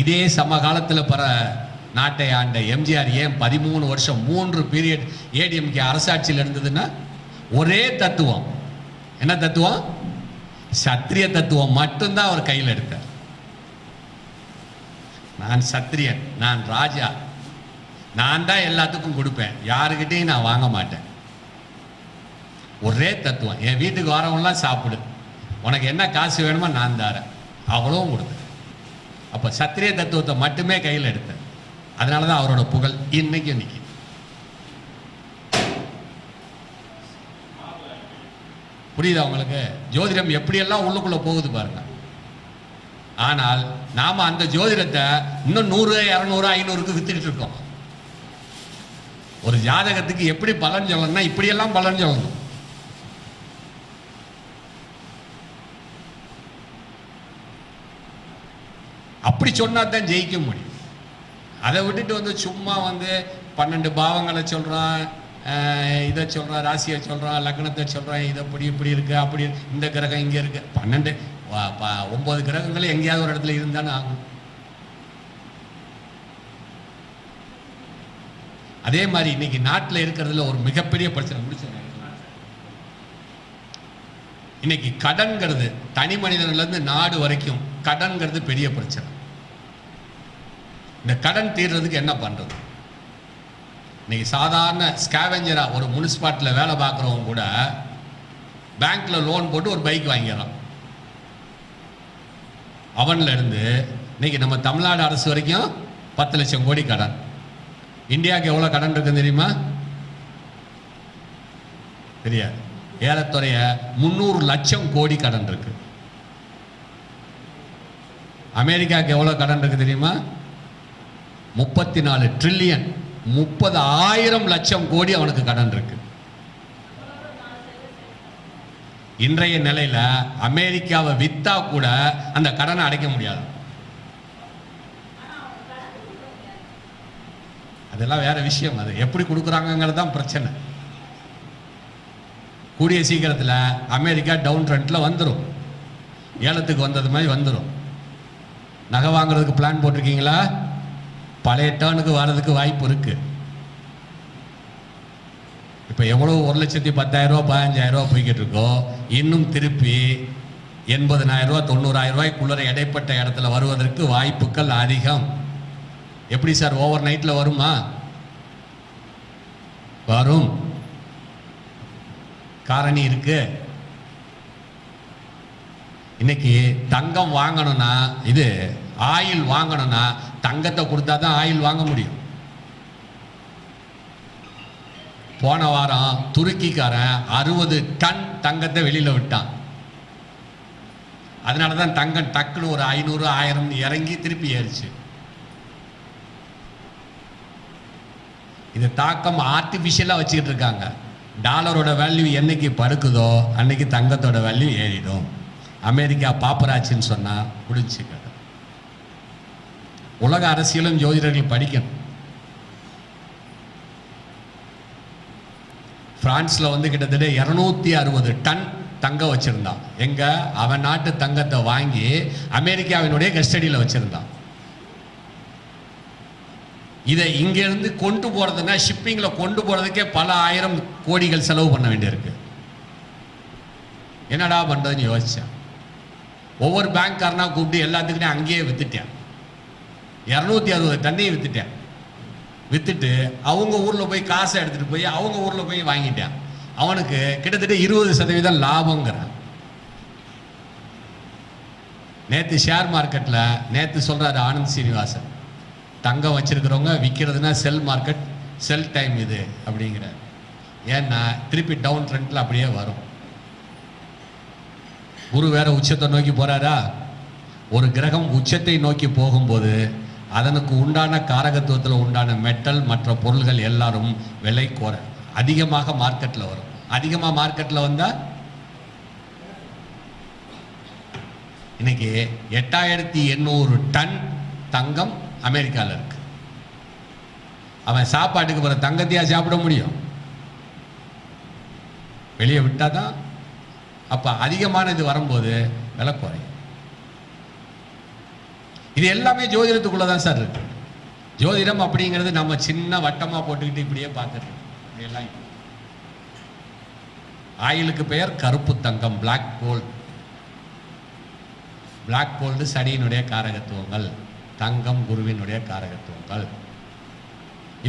Speaker 3: இதே சமகாலத்தில் பர நாட்டை ஆண்ட எம்ஜிஆர் ஏன் 13 வருஷம் 3 பீரியட் ஏடிஎம்கே அரசாட்சியில் இருந்ததுன்னா ஒரே தத்துவம். என்ன தத்துவம்? சத்திரிய தத்துவம் மட்டும்தான் அவர் கையில் எடுத்தார். நான் சத்திரியன், நான் ராஜா, நான் தான் எல்லாத்துக்கும் கொடுப்பேன், யாருக்கிட்டையும் நான் வாங்க மாட்டேன். ஒரே தத்துவம். என் வீட்டுக்கு வரவங்களாம் சாப்பிடு, உனக்கு என்ன காசு வேணுமோ நான் தரேன், அவ்வளவும் கொடுத்தேன். அப்போ சத்திரிய தத்துவத்தை மட்டுமே கையில் எடுத்தேன். அதனால தான் அவரோட புகழ் இன்னைக்கு நிற்கி. புரியுதா உங்களுக்கு? ஜோதிடம் எப்படியெல்லாம் உள்ளுக்குள்ள போகுது பாருங்க. ஆனால் நாம அந்த ஜோதிடத்தை இன்னும் 100, 200, 500க்கு வித்துக்கிட்டு இருக்கோம். ஒரு ஜாதகத்துக்கு எப்படி பலன் சொல்லணும்னா இப்படியெல்லாம் பலன் சொல்லணும். அப்படி சொன்னா தான் ஜெயிக்க முடியும். அதை விட்டுட்டு வந்து சும்மா வந்து 12 பாவங்களை சொல்றான், இதை சொல்கிறான், ராசியை சொல்கிறான், லக்னத்தை சொல்கிறான், இதை இப்படி இருக்கு, அப்படி இந்த கிரகம் இங்கே இருக்கு. 9 கிரகங்கள் எங்கேயாவது ஒரு இடத்துல இருந்தானே ஆகும். அதே மாதிரி இன்னைக்கு நாட்டில் இருக்கிறதுல ஒரு மிகப்பெரிய பிரச்சனை முடிச்சு, இன்னைக்கு கடன்கிறது தனி மனிதன்லேருந்து நாடு வரைக்கும் கடன்கிறது பெரிய பிரச்சனை. இந்த கடன் தீர்றதுக்கு என்ன பண்றது? இன்னைக்கு சாதாரண ஸ்கேவெஞ்சரா ஒரு முனிசிபாலிட்டியில் வேலை பார்க்குறவங்க கூட பேங்க்ல லோன் போட்டு ஒரு பைக் வாங்கிடறான். அவன்ல இருந்து இன்னைக்கு நம்ம தமிழ்நாடு அரசு வரைக்கும் 10 லட்சம் கோடி கடன். இந்தியாவுக்கு எவ்வளோ கடன் இருக்குன்னு தெரியுமா? தெரியாது. ஏறக்குறைய 300 லட்சம் கோடி கடன் இருக்கு. அமெரிக்காவுக்கு எவ்வளோ கடன் இருக்கு தெரியுமா? 34 ட்ரில்லியன், 30,000 லட்சம் கோடி அவனுக்கு கடன் இருக்கு. இன்றைய நிலையில அமெரிக்காவை வித்தா கூட அந்த கடனை அடைக்க முடியாது. அதெல்லாம் வேற விஷயம். அது எப்படி கொடுக்குறாங்கிறது தான் பிரச்சனை. கூடிய சீக்கிரத்தில் அமெரிக்கா டவுன் ட்ரெண்ட்ல வந்துடும், ஏலத்துக்கு வந்தது மாதிரி வந்துடும். நகை வாங்குறதுக்கு பிளான் போட்டிருக்கீங்களா? பழைய டேர்னுக்கு வர்றதுக்கு வாய்ப்பு இருக்கு. இப்போ எவ்வளோ 1,10,000 ரூபா 15,000 ரூபா போய்கிட்டு இருக்கோ, இன்னும் திருப்பி 80,000 ரூபா 90,000 ரூபாய்க்குள்ள இடைப்பட்ட இடத்துல வருவதற்கு வாய்ப்புகள் அதிகம். எப்படி சார் ஓவர் நைட்ல வருமா? வரும். காரணி இருக்கு. இன்னைக்கு தங்கம் வாங்கணும்னா, இது ஆயில் வாங்கணும்னா தங்கத்தை கொடுத்தா தான் ஆயில் வாங்க முடியும். போன வாரம் துருக்கிக்காரன் 60 டன் தங்கத்தை வெளியில விட்டான். அதனாலதான் தங்கம் டக்குன்னு ஒரு 500 1000 இறங்கி திருப்பி ஏறிச்சு. இது தாக்கம் ஆர்டிபிஷியலா வச்சுக்கிட்டு இருக்காங்க. டாலரோட வேல்யூ என்னைக்கு படுக்குதோ அன்னைக்கு தங்கத்தோட வேல்யூ ஏறிடும். அமெரிக்கா பாப்பராச்சின்னு சொன்னா முடிச்சுக்க. உலக அரசியலும் ஜோதிடர்கள் படிக்கணும். பிரான்ஸ்ல வந்து கிட்டத்தட்ட 260 டன் தங்கம் வச்சிருந்தான். எங்க? அவன் நாட்டு தங்கத்தை வாங்கி அமெரிக்காவினுடைய கஸ்டடியில் வச்சிருந்தான். இதை இங்கிருந்து கொண்டு போறதுன்னா, ஷிப்பிங்ல கொண்டு போறதுக்கே பல 1000 கோடிகள் செலவு பண்ண வேண்டியிருக்கு. என்னடா பண்றதுன்னு யோசிச்சேன். ஒவ்வொரு பேங்க்காரனா கூப்பிட்டு எல்லாத்துக்கிட்டையும் அங்கேயே வித்துட்டேன். 260 டன்னையும் வித்துட்டேன். வித்துட்டு அவங்க ஊர்ல போய் காசை எடுத்துட்டு போய் அவங்க ஊர்ல போய் வாங்கிட்டேன். அவனுக்கு கிட்டத்தட்ட 20% லாபங்கிறான். நேத்து ஷேர் மார்க்கெட்ல நேத்து சொல்றாரு ஆனந்த் சீனிவாசன், தங்கம் வச்சிருக்கிறவங்க விற்கிறதுனா செல் மார்க்கெட், செல் டைம் இது அப்படிங்கிற. ஏன்னா திருப்பி டவுன் ட்ரெண்ட்ல அப்படியே வரும். குரு வேற உச்சத்தை நோக்கி போறாரா? ஒரு கிரகம் உச்சத்தை நோக்கி போகும்போது அதனுக்கு உண்டான காரகத்துவத்தில் உண்டான மெட்டல் மற்ற பொருள்கள் எல்லாரும் விலை அதிகமாக மார்க்கெட்டில் வரும். அதிகமாக மார்க்கெட்டில் வந்தால் இன்னைக்கு 8800 டன் தங்கம் அமெரிக்காவில் இருக்கு. அவன் சாப்பாட்டுக்கு போகிற தங்கத்தையா சாப்பிட முடியும்? வெளியே விட்டாதான். அப்போ அதிகமான இது வரும்போது விலை குறையும். இது எல்லாமே ஜோதிடத்துக்குள்ள தான் சார் இருக்கு. ஜோதிடம் அப்படிங்கிறது நம்ம சின்ன வட்டமா போட்டுக்கிட்டு இப்படியே பார்த்துட்டு எல்லாம். ஆயிலுக்கு பெயர் கருப்பு தங்கம், பிளாக் கோல்டு. பிளாக் கோல்டு சனியினுடைய காரகத்துவங்கள், தங்கம் குருவினுடைய காரகத்துவங்கள்.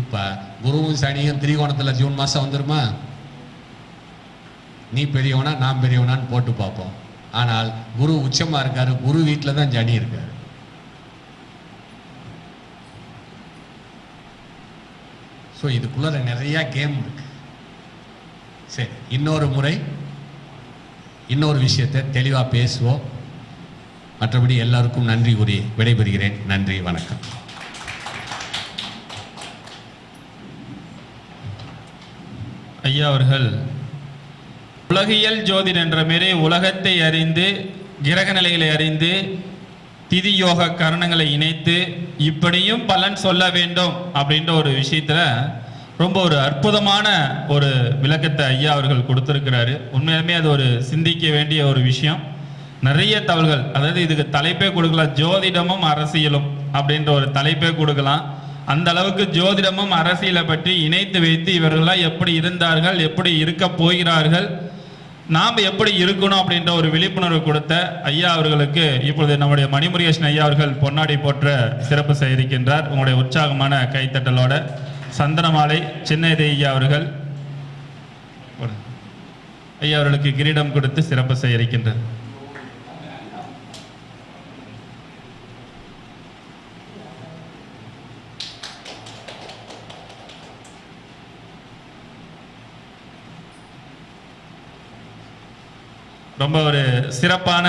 Speaker 3: இப்ப குருவும் சனியும் திரிகோணத்துல ஜூன் மாசம் வந்துருமா? நீ பெரியவனா நான் பெரியவனான்னு போட்டு பார்ப்போம். ஆனால் குரு உச்சமா இருக்காரு, குரு வீட்டில் தான் சனி இருக்காரு. ஸோ இதுக்குள்ள நிறைய கேம் இருக்கு. சரி, இன்னொரு முறை இன்னொரு விஷயத்தை தெளிவாக பேசுவோம். மற்றபடி எல்லாருக்கும் நன்றி கூறி விடைபெறுகிறேன். நன்றி, வணக்கம்.
Speaker 2: ஐயா அவர்கள் உலகியல் ஜோதிடம் என்ற மாரி உலகத்தை அறிந்து, கிரக நிலைகளை அறிந்து, திதி யோக கரணங்களை இணைத்து இப்படியும் பலன் சொல்ல வேண்டும் அப்படின்ற ஒரு விஷயத்துல ரொம்ப ஒரு அற்புதமான ஒரு விளக்கத்தை ஐயா அவர்கள் கொடுத்துருக்கிறாரு. உண்மையுமே அது ஒரு சிந்திக்க வேண்டிய ஒரு விஷயம். நிறைய தகவல்கள், அதாவது இதுக்கு தலைப்பே கொடுக்கலாம், ஜோதிடமும் அரசியலும் அப்படின்ற ஒரு தலைப்பே கொடுக்கலாம். அந்த அளவுக்கு ஜோதிடமும் அரசியலை பற்றி இணைத்து வைத்து இவர்களாம் எப்படி இருந்தார்கள், எப்படி இருக்க போகிறார்கள், நாம் எப்படி இருக்கணும் அப்படின்ற ஒரு விழிப்புணர்வு கொடுத்த ஐயா அவர்களுக்கு இப்பொழுது நம்முடைய மணிமுருகேசன் ஐயா அவர்கள் பொன்னாடி போற்ற சிறப்பு செய்ய இருக்கின்றார். உங்களுடைய உற்சாகமான கைத்தட்டலோட சந்தனமாலை சின்ன ஐயா அவர்கள் ஐயா அவர்களுக்கு கிரீடம் கொடுத்து சிறப்பு செய்ய இருக்கின்றார். ரொம்ப ஒரு சிறப்பான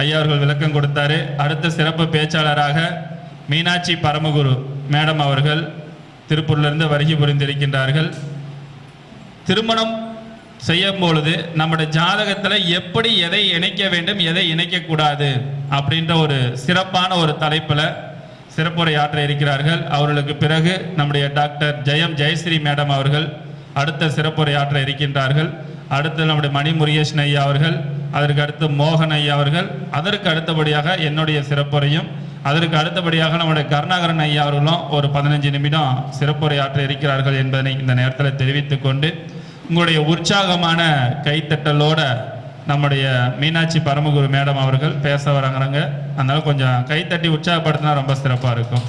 Speaker 2: ஐயா அவர்கள் விளக்கம் கொடுத்தாரு. அடுத்த சிறப்பு பேச்சாளராக மீனாட்சி பரமகுரு மேடம் அவர்கள் திருப்பூரிலிருந்து வருகை புரிந்திருக்கின்றார்கள். திருமணம் செய்யும் பொழுது நம்முடைய ஜாதகத்தில் எப்படி எதை இணைக்க வேண்டும், எதை இணைக்கக்கூடாது அப்படின்ற ஒரு சிறப்பான ஒரு தலைப்பில் சிறப்புரை ஆற்ற இருக்கிறார்கள். அவர்களுக்கு பிறகு நம்முடைய டாக்டர் ஜெயஸ்ரீ மேடம் அவர்கள் அடுத்த சிறப்புரை ஆற்ற இருக்கின்றார்கள். அடுத்து நம்முடைய மணிமுருகேசன் ஐயா அவர்கள், அதற்கு அடுத்து மோகன் ஐயா அவர்கள், அதற்கு அடுத்தபடியாக என்னுடைய சிறப்புரையும், அதற்கு அடுத்தபடியாக நம்முடைய கருணாகரன் ஐயா அவர்களும் ஒரு 15 நிமிடம் சிறப்புரை ஆற்ற இருக்கிறார்கள் என்பதனை இந்த நேரத்தில் தெரிவித்துக் கொண்டு, உங்களுடைய உற்சாகமான கைத்தட்டலோட நம்முடைய மீனாட்சி பரமகுரு மேடம் அவர்கள் பேச வராங்க. அதனால கொஞ்சம் கைத்தட்டி உற்சாகப்படுத்தினா ரொம்ப சிறப்பாக இருக்கும்.